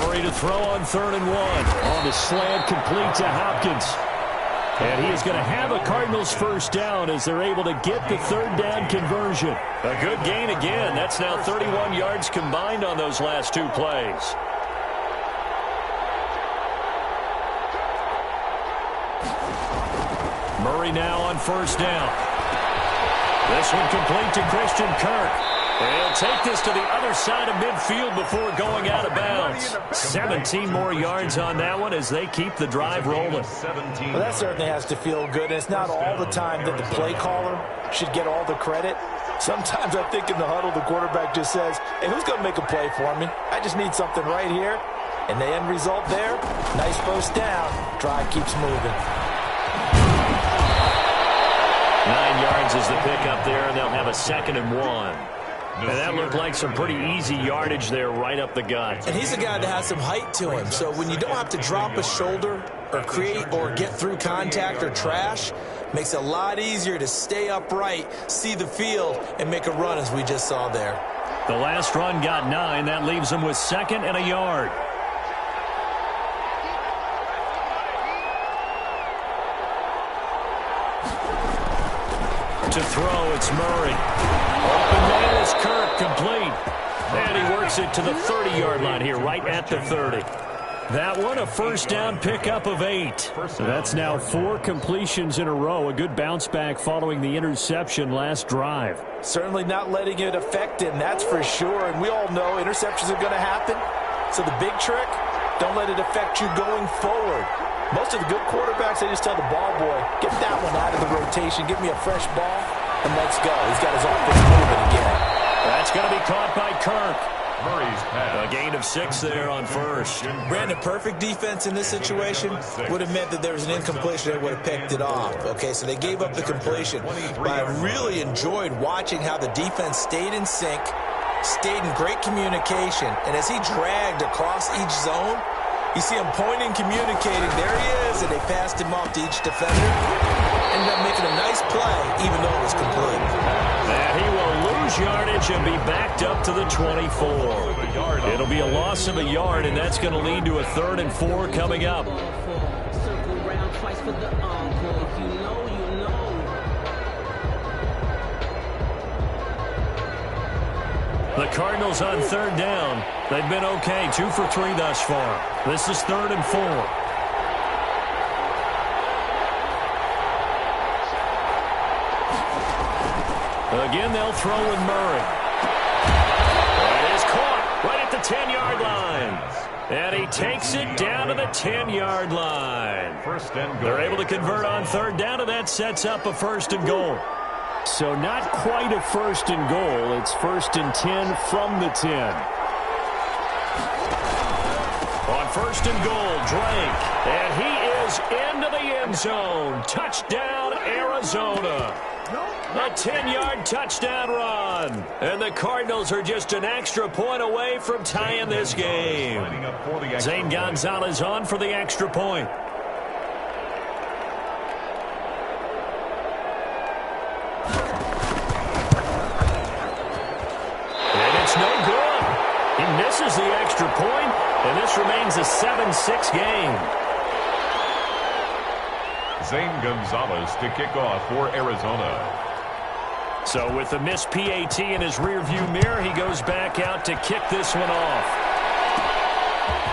Murray to throw on 3rd and 1. On the slant, complete to Hopkins. And he is going to have a Cardinals first down as they're able to get the 3rd down conversion. A good gain again. That's now 31 yards combined on those last 2 plays. Murray now on first down. This one complete to Christian Kirk. And he'll take this to the other side of midfield before going out of bounds. 17 more yards on that one as they keep the drive rolling. Well, that certainly has to feel good. And it's not all the time that the play caller should get all the credit. Sometimes I think in the huddle, the quarterback just says, hey, who's going to make a play for me? I just need something right here. And the end result there, nice first down. Drive keeps moving. 9 yards is the pickup there, and they'll have a 2nd and 1. And that looked like some pretty easy yardage there right up the gut. And he's a guy that has some height to him. So when you don't have to drop a shoulder or create or get through contact or trash, makes it a lot easier to stay upright, see the field, and make a run as we just saw there. The last run got 9. That leaves them with 2nd and a yard. To throw, it's Murray. Open man is Kirk, complete. And he works it to the 30-yard line here, right at the 30. That one, a first down pickup of 8. So that's now 4 completions in a row. A good bounce back following the interception last drive. Certainly not letting it affect him, that's for sure. And we all know interceptions are going to happen. So the big trick, don't let it affect you going forward. Most of the good quarterbacks, they just tell the ball boy, get that one out of the rotation, give me a fresh ball, and let's go. He's got his offense moving again. That's going to be caught by Kirk. Murray's pass. A gain of 6 there on first. Brandon, perfect defense in this situation would have meant that there was an incompletion. They would have picked it off. Okay, so they gave up the completion. But I really enjoyed watching how the defense stayed in sync, stayed in great communication, and as he dragged across each zone, you see him pointing, communicating. There he is, and they passed him off to each defender. Ended up making a nice play, even though it was complete. And he will lose yardage and be backed up to the 24. It'll be a loss of a yard, and that's going to lead to a 3rd and 4 coming up. The Cardinals on 3rd down. They've been okay, 2 for 3 thus far. This is 3rd and 4. Again, they'll throw with Murray. It is caught right at the 10-yard line. And he takes it down to the 10-yard line. First and goal. They're able to convert on 3rd down, and that sets up a 1st and goal. So not quite a 1st and goal. It's 1st and 10 from the 10. On 1st and goal, Drake. And he is into the end zone. Touchdown, Arizona. A 10-yard touchdown run. And the Cardinals are just an extra point away from tying this game. Zane Gonzalez on for the extra point. And it's no good. He misses the extra point, and this remains a 7-6 game. Zane Gonzalez to kick off for Arizona. So with the missed PAT in his rearview mirror, he goes back out to kick this one off.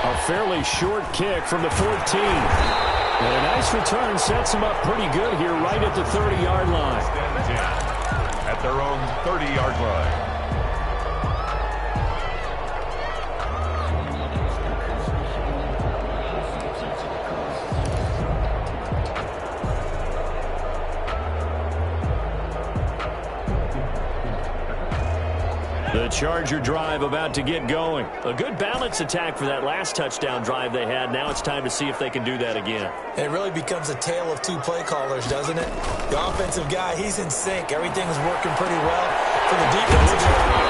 A fairly short kick from the 14. And a nice return sets him up pretty good here right at the 30-yard line. At their own 30-yard line. The Charger drive about to get going. A good balance attack for that last touchdown drive they had. Now it's time to see if they can do that again. It really becomes a tale of two play callers, doesn't it? The offensive guy, he's in sync. Everything's working pretty well. For the defensive guy,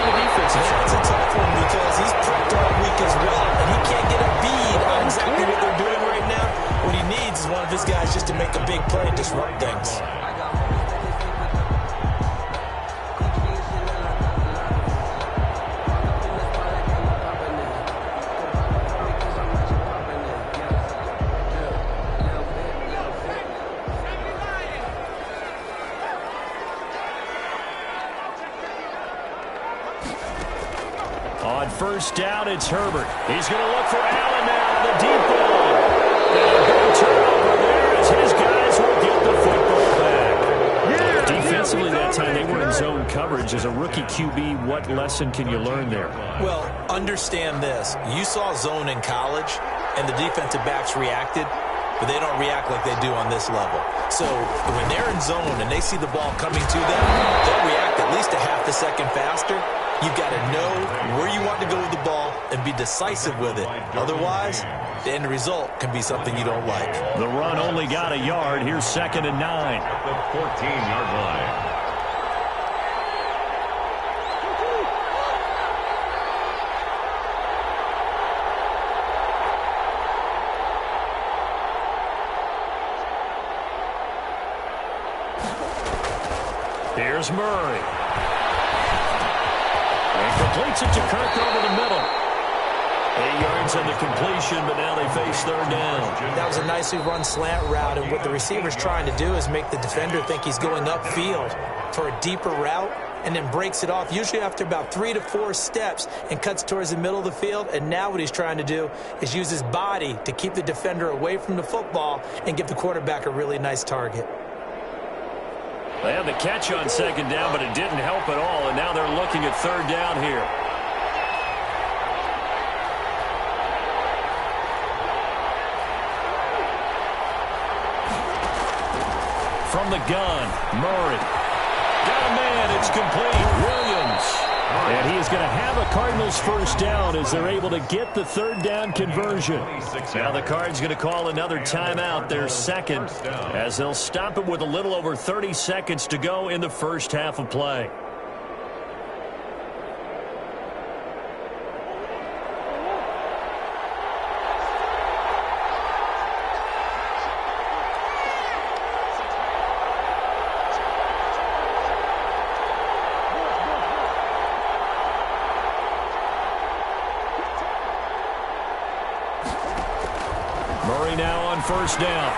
that's a tough one because he's prepped all week as well, and he can't get a bead on exactly what they're doing right now. What he needs is one of his guys just to make a big play and disrupt things. On first down, it's Herbert. He's going to look for Allen now, the deep ball. And a big turnover there as his guys will get the football back. Defensively that time, they were in zone coverage. As a rookie QB, what lesson can you learn there? Well, understand this. You saw zone in college, and the defensive backs reacted, but they don't react like they do on this level. So when they're in zone and they see the ball coming to them, they'll react at least a half a second faster. You've got to know where you want to go with the ball and be decisive with it. Otherwise, the end result can be something you don't like. The run only got a yard. Here's 2nd and 9. At the 14-yard line. Here's Murray. And completes it to Kirk over the middle. 8 yards on the completion, but now they face 3rd down. That was a nicely run slant route, and what the receiver's trying to do is make the defender think he's going upfield for a deeper route and then breaks it off, usually after about 3 to 4 steps, and cuts towards the middle of the field. And now what he's trying to do is use his body to keep the defender away from the football and give the quarterback a really nice target. They had the catch on 2nd down, but it didn't help at all, and now they're looking at 3rd down here. From the gun, Murray. Got a man, it's complete. Williams. And he is going to have a Cardinals 1st down as they're able to get the 3rd down conversion. Now the Cards going to call another timeout, their 2nd, as they'll stop it with a little over 30 seconds to go in the first half of play. Murray now on 1st down.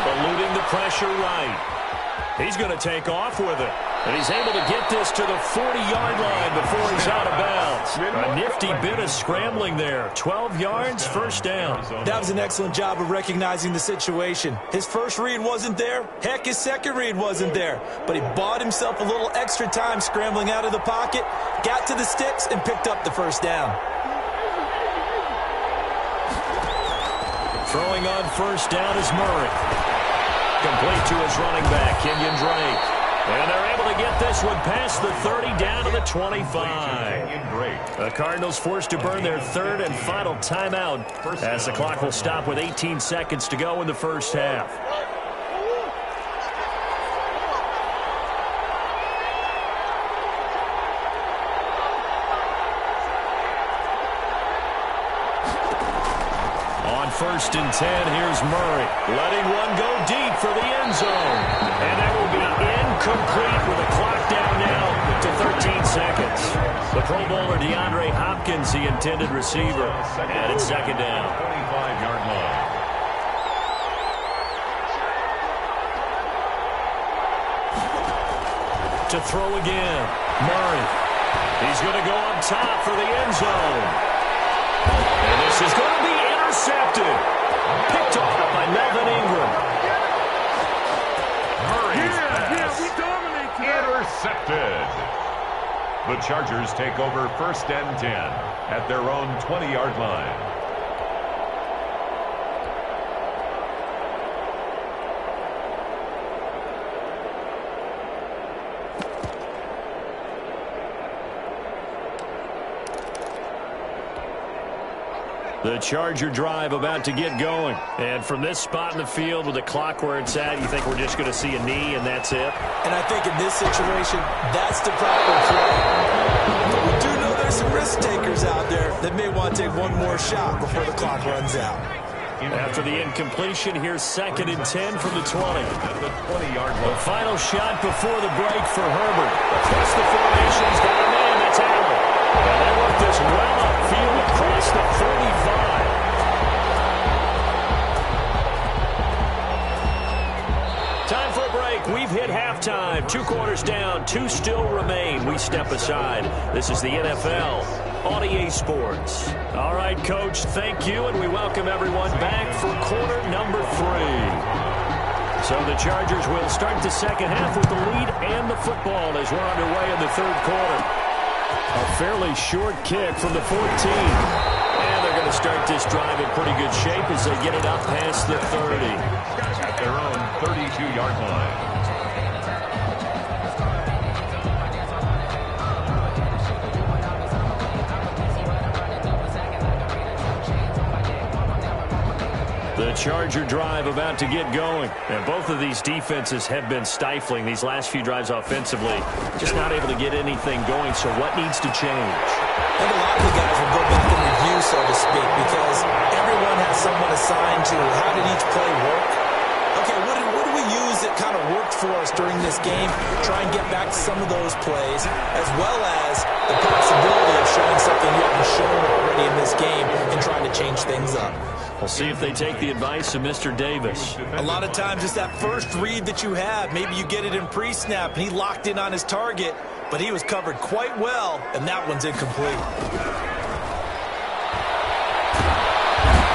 Eluding the pressure right. He's going to take off with it. And he's able to get this to the 40-yard line before he's out of bounds. A nifty bit of scrambling there. 12 yards, 1st down. That was an excellent job of recognizing the situation. His first read wasn't there. Heck, his second read wasn't there. But he bought himself a little extra time scrambling out of the pocket, got to the sticks, and picked up the 1st down. Throwing on 1st down is Murray. Complete to his running back, Kenyon Drake. And they're able to get this one past the 30 down to the 25. The Cardinals forced to burn their 3rd and final timeout as the clock will stop with 18 seconds to go in the first half. On 1st and 10, here's Murray. Letting one go deep for the end zone. And that will be incomplete with a clock down now to 13 seconds. The Pro Bowler DeAndre Hopkins, the intended receiver, and it's 2nd down. 25-yard line. To throw again, Murray. He's going to go up top for the end zone. And this is going to be intercepted. Picked off by Melvin Ingram. Murray's pass. Intercepted. The Chargers take over 1st and 10 at their own 20-yard line. The Charger drive about to get going. And from this spot in the field with the clock where it's at, you think we're just going to see a knee and that's it? And I think in this situation, that's the proper play. But we do know there's some risk takers out there that may want to take one more shot before the clock runs out. After the incompletion, here's 2nd and 10 from the 20. At the 20-yard line. The final shot before the break for Herbert. Across the formation, he's got a man. That's Allen. And they work this well upfield across the 35. Time for a break. We've hit halftime. 2 quarters down. 2 still remain. We step aside. This is the NFL on EA Sports. All right, Coach, thank you, and we welcome everyone back for quarter number 3. So the Chargers will start the second half with the lead and the football as we're underway in the 3rd quarter. A fairly short kick from the 14. And they're going to start this drive in pretty good shape as they get it up past the 30. At their own 32-yard line. The Charger drive about to get going. And both of these defenses have been stifling these last few drives offensively. Just not able to get anything going. So what needs to change? I think a lot of the guys will go back and review, so to speak, because everyone has someone assigned to how did each play work. Okay, what do we use that kind of worked for us during this game? Try and get back to some of those plays, as well as the possibility of showing something you haven't shown already in this game and trying to change things up. We'll see if they take the advice of Mr. Davis. A lot of times it's that first read that you have. Maybe you get it in pre-snap, and he locked in on his target, but he was covered quite well, and that one's incomplete.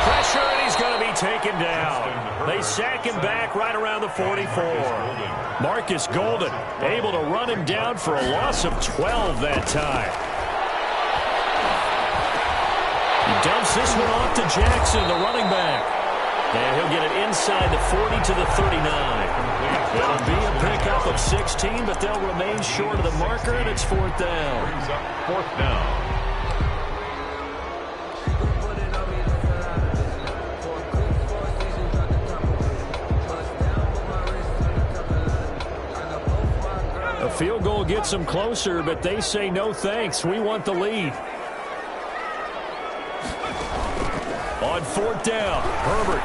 Pressure, and he's going to be taken down. They sack him back right around the 44. Marcus Golden able to run him down for a loss of 12 that time. He dumps this one off to Jackson, the running back. And he'll get it inside the 40 to the 39. It'll be a pickup of 16, but they'll remain short of the marker, and it's 4th down. Brings up 4th down. A field goal gets them closer, but they say no thanks. We want the lead. On 4th down, Herbert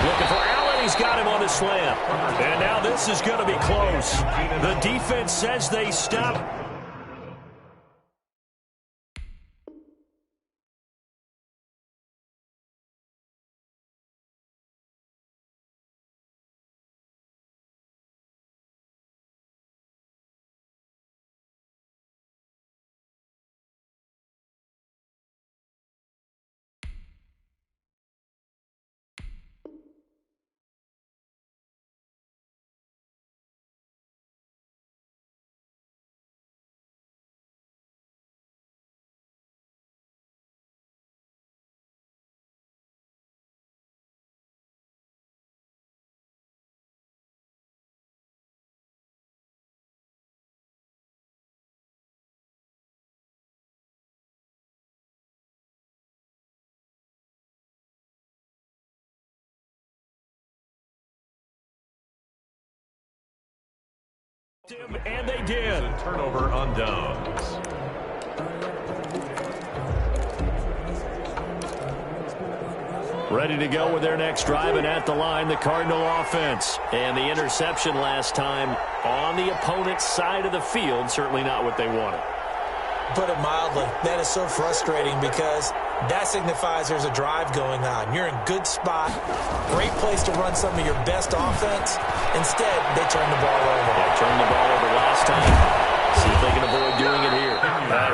looking for Allen. He's got him on the slam. And now this is going to be close. The defense says they stop. And they did. Turnover on downs. Ready to go with their next drive, and at the line, the Cardinal offense. And the interception last time on the opponent's side of the field, certainly not what they wanted. Put it mildly, that is so frustrating because that signifies there's a drive going on. You're in good spot, great place to run some of your best offense. Instead, they turn the ball over. Yeah, turned the ball over last time. See if they can avoid doing it here.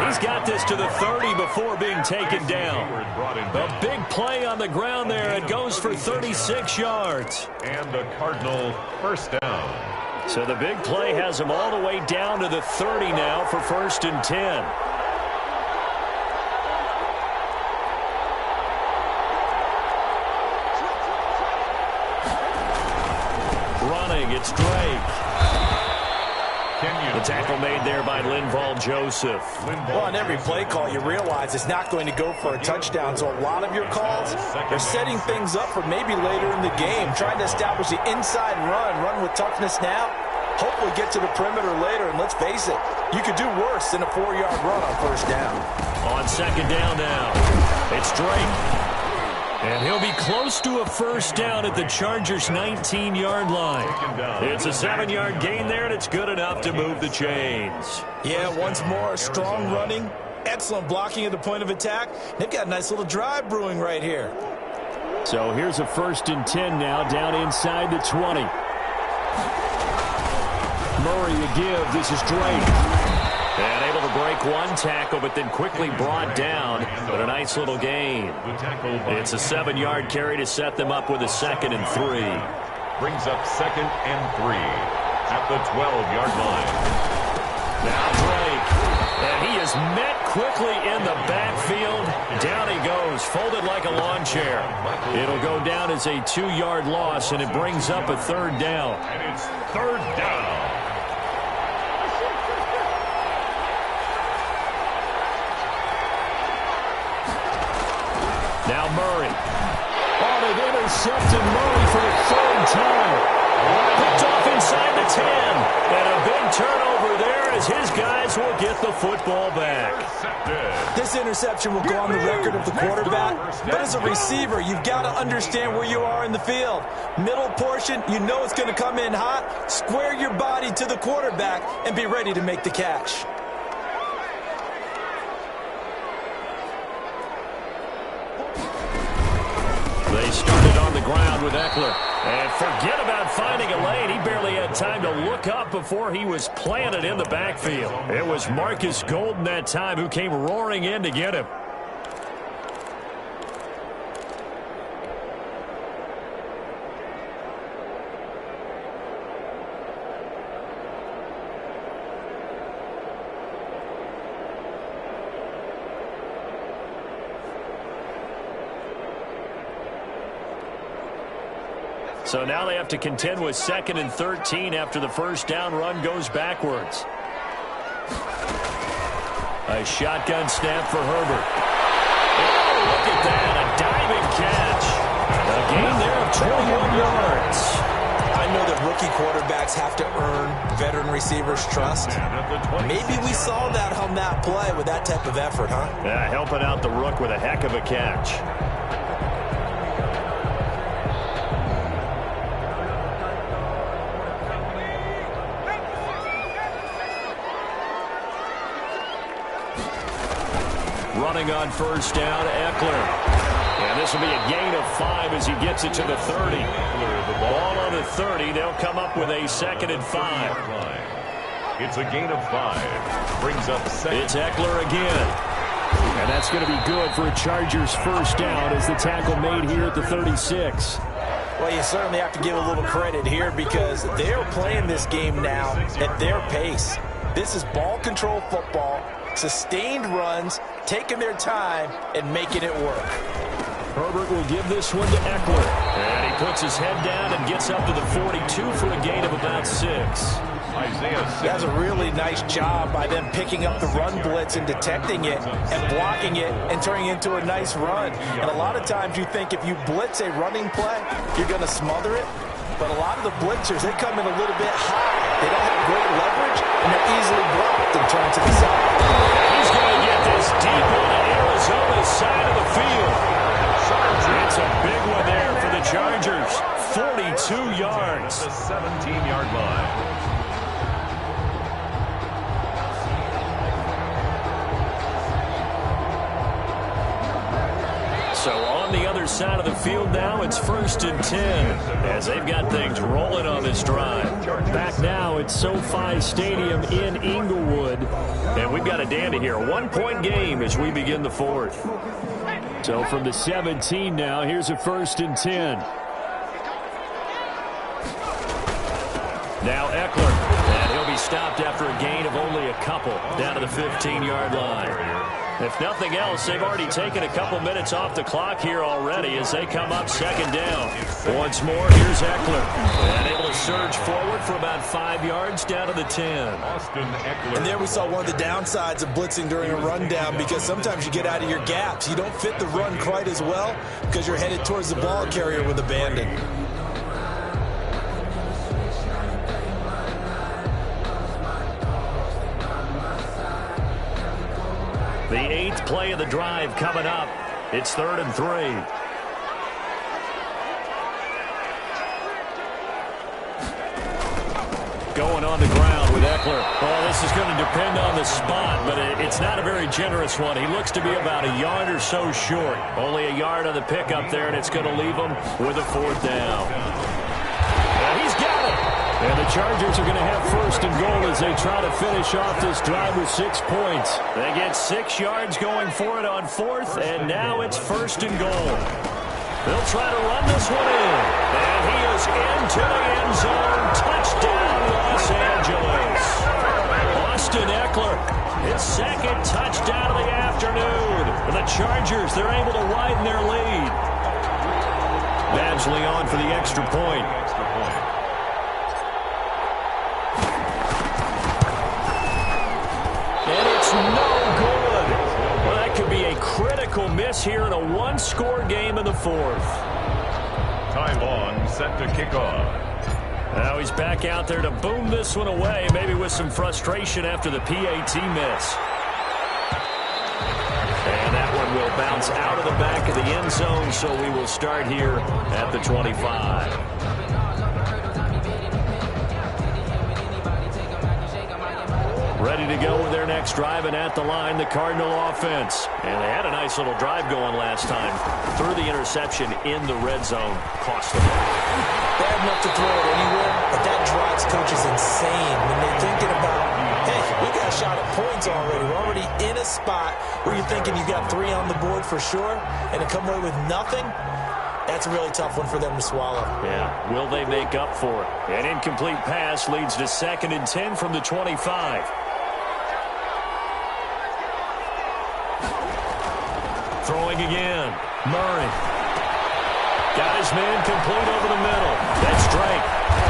He's got this to the 30 before being taken down. A big play on the ground there. It goes for 36 yards. And the Cardinal first down. So the big play has them all the way down to the 30 now for 1st and 10. Running, it's Drake. The tackle made there by Linval Joseph. Well, on every play call, you realize it's not going to go for a touchdown. So a lot of your calls are setting things up for maybe later in the game, trying to establish the inside run with toughness now. Hopefully get to the perimeter later, and let's face it, you could do worse than a 4-yard run on first down. On second down now, it's Drake. And he'll be close to a first down at the Chargers' 19-yard line. It's a 7-yard gain there, and it's good enough to move the chains. Yeah, once more, strong running, excellent blocking at the point of attack. They've got a nice little drive brewing right here. So here's a 1st and 10 now, down inside the 20. Murray to give. This is Drake. And able to break one tackle, but then quickly brought down. But a nice little gain. It's a 7-yard carry to set them up with a 2nd and 3. Brings up 2nd and 3 at the 12-yard line. Now Drake. And he is met quickly in the backfield. Down he goes, folded like a lawn chair. It'll go down as a 2-yard loss, and it brings up a 3rd down. And it's 3rd down. Now Murray. Oh, they've intercepted Murray for the 3rd time. Picked off inside the 10. And a big turnover there as his guys will get the football back. This interception will go on the record of the quarterback, but as a receiver, you've got to understand where you are in the field. Middle portion, you know it's going to come in hot. Square your body to the quarterback and be ready to make the catch. They started on the ground with Eckler. And forget about finding a lane. He barely had time to look up before he was planted in the backfield. It was Marcus Golden that time who came roaring in to get him. So now they have to contend with 2nd and 13 after the first down run goes backwards. A shotgun snap for Herbert. Oh, look at that, a diving catch. A gain there of 21 yards. I know that rookie quarterbacks have to earn veteran receivers' trust. Maybe we saw that on that play with that type of effort, huh? Yeah, helping out the rook with a heck of a catch. Running on first down, Eckler. And this will be a gain of 5 as he gets it to the 30. Ball on the 30. They'll come up with a 2nd and 5. It's a gain of 5. Brings up 2nd. It's Eckler again. And that's going to be good for a Chargers first down as the tackle made here at the 36. Well, you certainly have to give a little credit here because they're playing this game now at their pace. This is ball control football, sustained runs, taking their time, and making it work. Herbert will give this one to Eckler. And he puts his head down and gets up to the 42 for a gain of about 6. That's a really nice job by them picking up the run blitz and detecting it and blocking it and turning it into a nice run. And a lot of times you think if you blitz a running play, you're going to smother it. But a lot of the blitzers, they come in a little bit high. They don't have great leverage, and they're easily blocked and turned to the side. He's going to get this deep into Arizona's side of the field. It's a big one there for the Chargers. 42 yards. The 17-yard line. So on the other side of the field now, it's 1st and 10 as they've got things rolling on this drive. Back now at SoFi Stadium in Inglewood. And we've got a dandy here. 1-point game as we begin the 4th. So from the 17 now, here's a 1st and 10. Now Eckler. And he'll be stopped after a gain of only a couple down to the 15-yard line. If nothing else, they've already taken a couple minutes off the clock here already as they come up second down. Once more, here's Eckler. And able to surge forward for about 5 yards down to the 10. And there we saw one of the downsides of blitzing during a rundown, because sometimes you get out of your gaps. You don't fit the run quite as well because you're headed towards the ball carrier with abandon. The 8th play of the drive coming up. It's 3rd and 3. Going on the ground with Eckler. Oh, this is going to depend on the spot, but it's not a very generous one. He looks to be about a yard or so short. Only a yard on the pickup there, and it's going to leave him with a 4th down. And he's got it. And the Chargers are going to have 1st and goal as they try to finish off this drive with 6 points. They get 6 yards going for it on 4th, and now it's 1st and goal. They'll try to run this one in. And he is into the end zone. Touchdown, Los Angeles. Austin Eckler, his 2nd touchdown of the afternoon. And the Chargers, they're able to widen their lead. Badgley on for the extra point. No good. Well, that could be a critical miss here in a one-score game in the 4th. Time on, set to kick off. Now he's back out there to boom this one away, maybe with some frustration after the PAT miss. And that one will bounce out of the back of the end zone, so we will start here at the 25. Ready to go with their next drive, and at the line, the Cardinal offense. And they had a nice little drive going last time. Threw the interception in the red zone. Cost them. Bad enough to throw it anywhere, but that drives coaches insane when they're thinking about, hey, we got a shot at points already. We're already in a spot where you're thinking you got 3 on the board for sure, and to come away with nothing, that's a really tough one for them to swallow. Yeah, will they make up for it? An incomplete pass leads to 2nd and 10 from the 25. Throwing again. Murray. Got his man complete over the middle. That's Drake.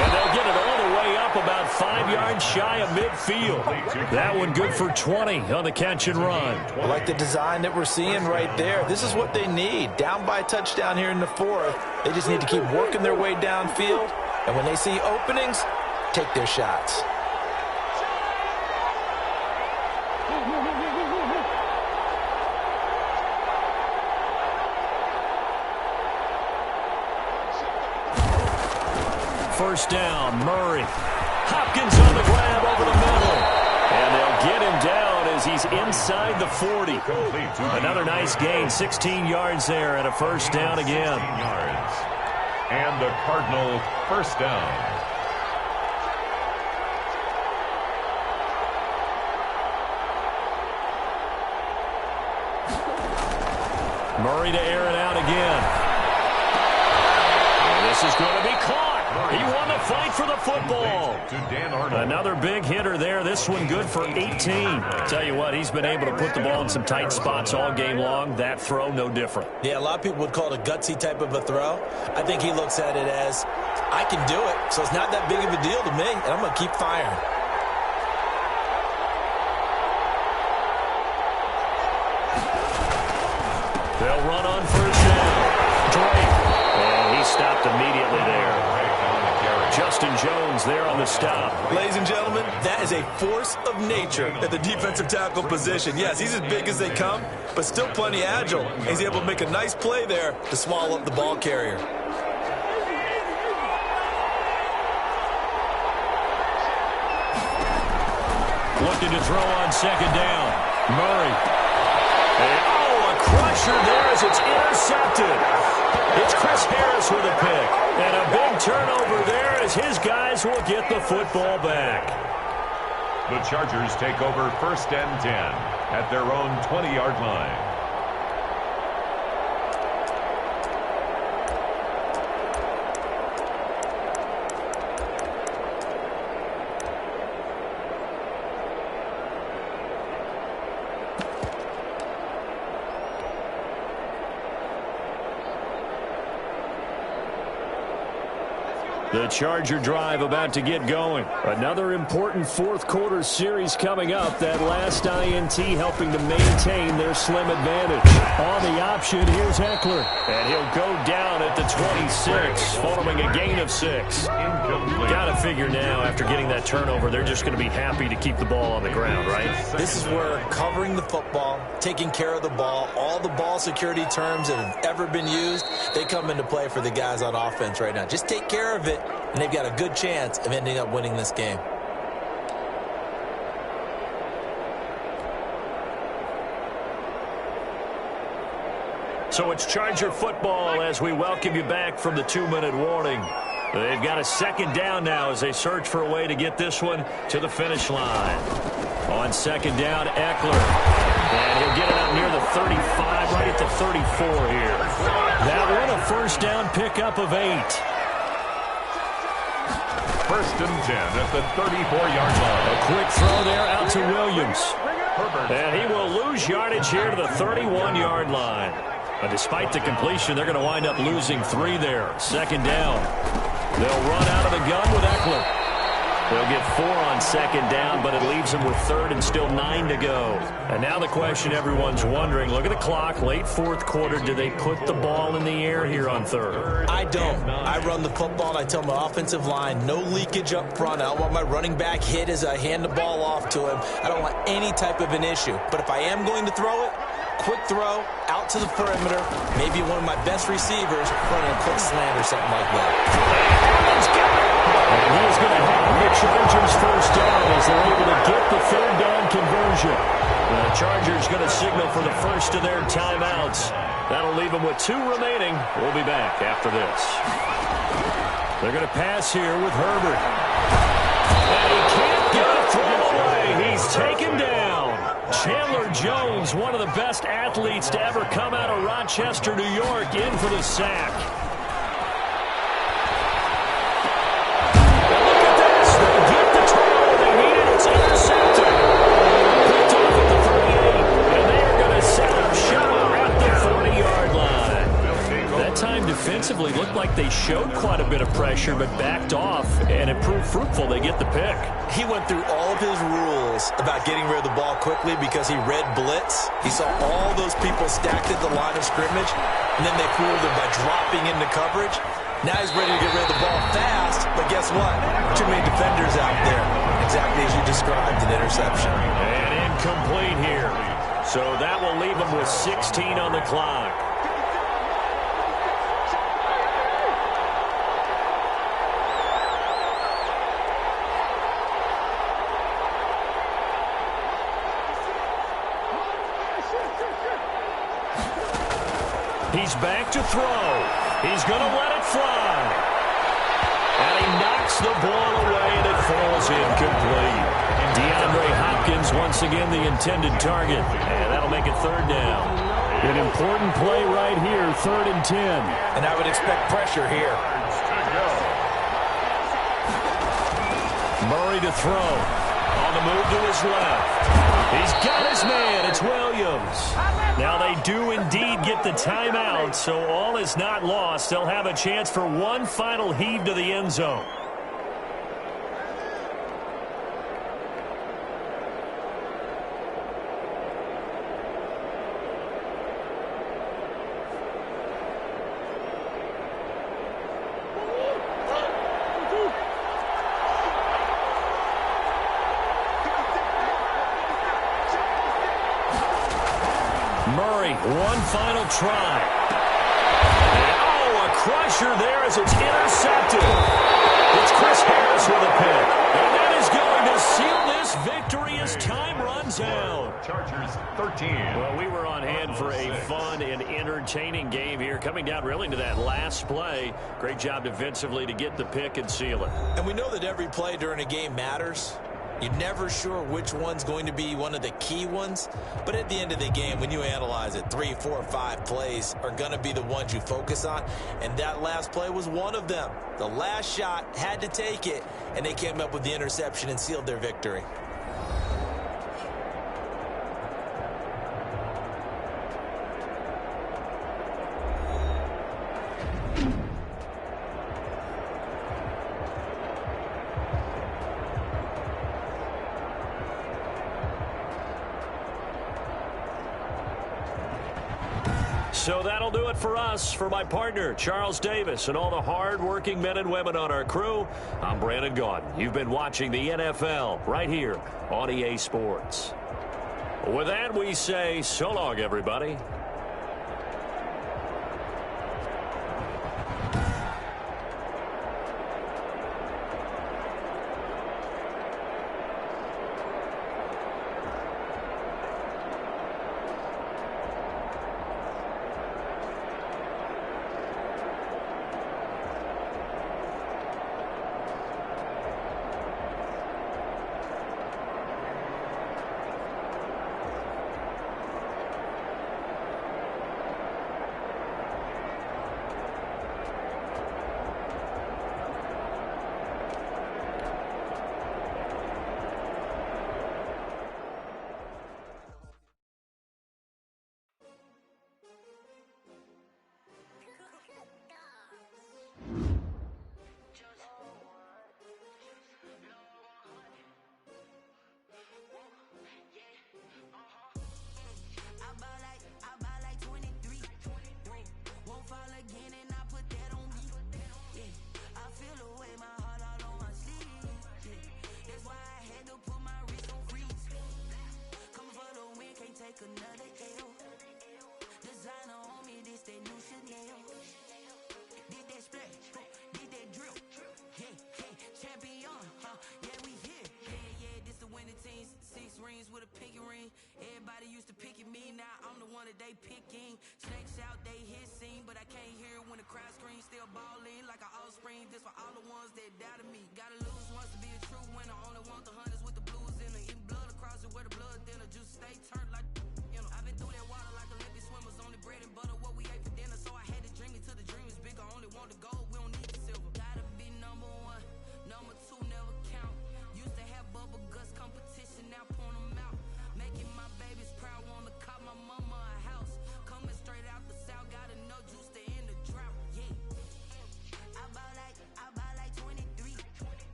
And they'll get it all the way up about 5 yards shy of midfield. That one good for 20 on the catch and run. I like the design that we're seeing right there. This is what they need. Down by a touchdown here in the 4th. They just need to keep working their way downfield. And when they see openings, take their shots. First down, Murray. Hopkins on the grab over the middle. And they'll get him down as he's inside the 40. Another nice gain, 16 yards there, and a first down again. And the Cardinal first down. Murray to air it out again. And this is going to be caught. He won the fight for the football. Another big hitter there. This one good for 18. Tell you what, he's been able to put the ball in some tight spots all game long. That throw, no different. Yeah, a lot of people would call it a gutsy type of a throw. I think he looks at it as, I can do it, so it's not that big of a deal to me, and I'm going to keep firing. They'll run on first down. Drake. And he stopped immediately there. Justin Jones there on the stop. Ladies and gentlemen, that is a force of nature at the defensive tackle position. Yes, he's as big as they come, but still plenty agile. He's able to make a nice play there to swallow up the ball carrier. Looking to throw on second down. Murray. And, a crusher there as it's intercepted. It's Chris Harris with a pick. And a big turnover there as his guys will get the football back. The Chargers take over first and 10 at their own 20-yard line. The Charger drive about to get going. Another important fourth-quarter series coming up. That last INT helping to maintain their slim advantage. On the option, here's Eckler. And he'll go down at the 26, following a gain of 6. Got to figure now, after getting that turnover, they're just going to be happy to keep the ball on the ground, right? This is where covering the football, taking care of the ball, all the ball security terms that have ever been used, they come into play for the guys on offense right now. Just take care of it, and they've got a good chance of ending up winning this game. So it's Charger football as we welcome you back from the 2-minute warning. They've got a second down now as they search for a way to get this one to the finish line. On second down, Eckler. And he'll get it up near the 35, right at the 34 here. That one a first down pickup of 8. First and 10 at the 34-yard line. A quick throw there out to Williams. And he will lose yardage here to the 31-yard line. But despite the completion, they're going to wind up losing 3 there. Second down. They'll run out of the gun with Eckler. They'll get 4 on second down, but it leaves them with third and still 9 to go. And now the question everyone's wondering, look at the clock, late fourth quarter, do they put the ball in the air here on third? I don't. I run the football, and I tell my offensive line, no leakage up front. I don't want my running back hit as I hand the ball off to him. I don't want any type of an issue. But if I am going to throw it, quick throw, out to the perimeter, maybe one of my best receivers running a quick slant or something like that. And he's going to have the Chargers first down as they're able to get the third down conversion. The Chargers going to signal for the first of their timeouts. That'll leave them with 2 remaining. We'll be back after this. They're going to pass here with Herbert. And he can't get a throw away. He's taken down. Chandler Jones, one of the best athletes to ever come out of Rochester, New York, in for the sack. Defensively looked like they showed quite a bit of pressure but backed off, and it proved fruitful. They get the pick. He went through all of his rules about getting rid of the ball quickly because he read blitz. He saw all those people stacked at the line of scrimmage, and then they fooled him by dropping into coverage. Now he's ready to get rid of the ball fast, but guess what? Too many defenders out there. Exactly as you described, an interception. And incomplete here. So that will leave him with 16 on the clock. He's back to throw. He's going to let it fly. And he knocks the ball away, and it falls incomplete. DeAndre Hopkins, once again, the intended target. And that'll make it third down. An important play right here, 3rd and 10. And I would expect pressure here. Murray to throw. On the move to his left. He's got his man. It's Williams. Now they do indeed get the timeout, so all is not lost. They'll have a chance for one final heave to the end zone. Murray, one final try. And, oh, a crusher there as it's intercepted. It's Chris Harris with a pick. And that is going to seal this victory as time runs out. Chargers 13. Well, we were on hand for a fun and entertaining game here. Coming down really to that last play. Great job defensively to get the pick and seal it. And we know that every play during a game matters. You're never sure which one's going to be one of the key ones. But at the end of the game, when you analyze it, 3, 4, 5 plays are going to be the ones you focus on. And that last play was one of them. The last shot had to take it, and they came up with the interception and sealed their victory. So that'll do it for us. For my partner, Charles Davis, and all the hard-working men and women on our crew, I'm Brandon Gaudin. You've been watching the NFL right here on EA Sports. With that, we say so long, everybody. Another L. Designer on me, this that new Chanel. Did that splash, did that drip. Yeah, yeah, champion, yeah, we here. Yeah, this the winning teams. 6 rings with a pinky ring. Everybody used to pick at me, now I'm the one that they picking. Snakes out, they hit scene, but I can't hear when the crowd screams. Still balling like an offspring. This for all the ones that doubted me. Gotta look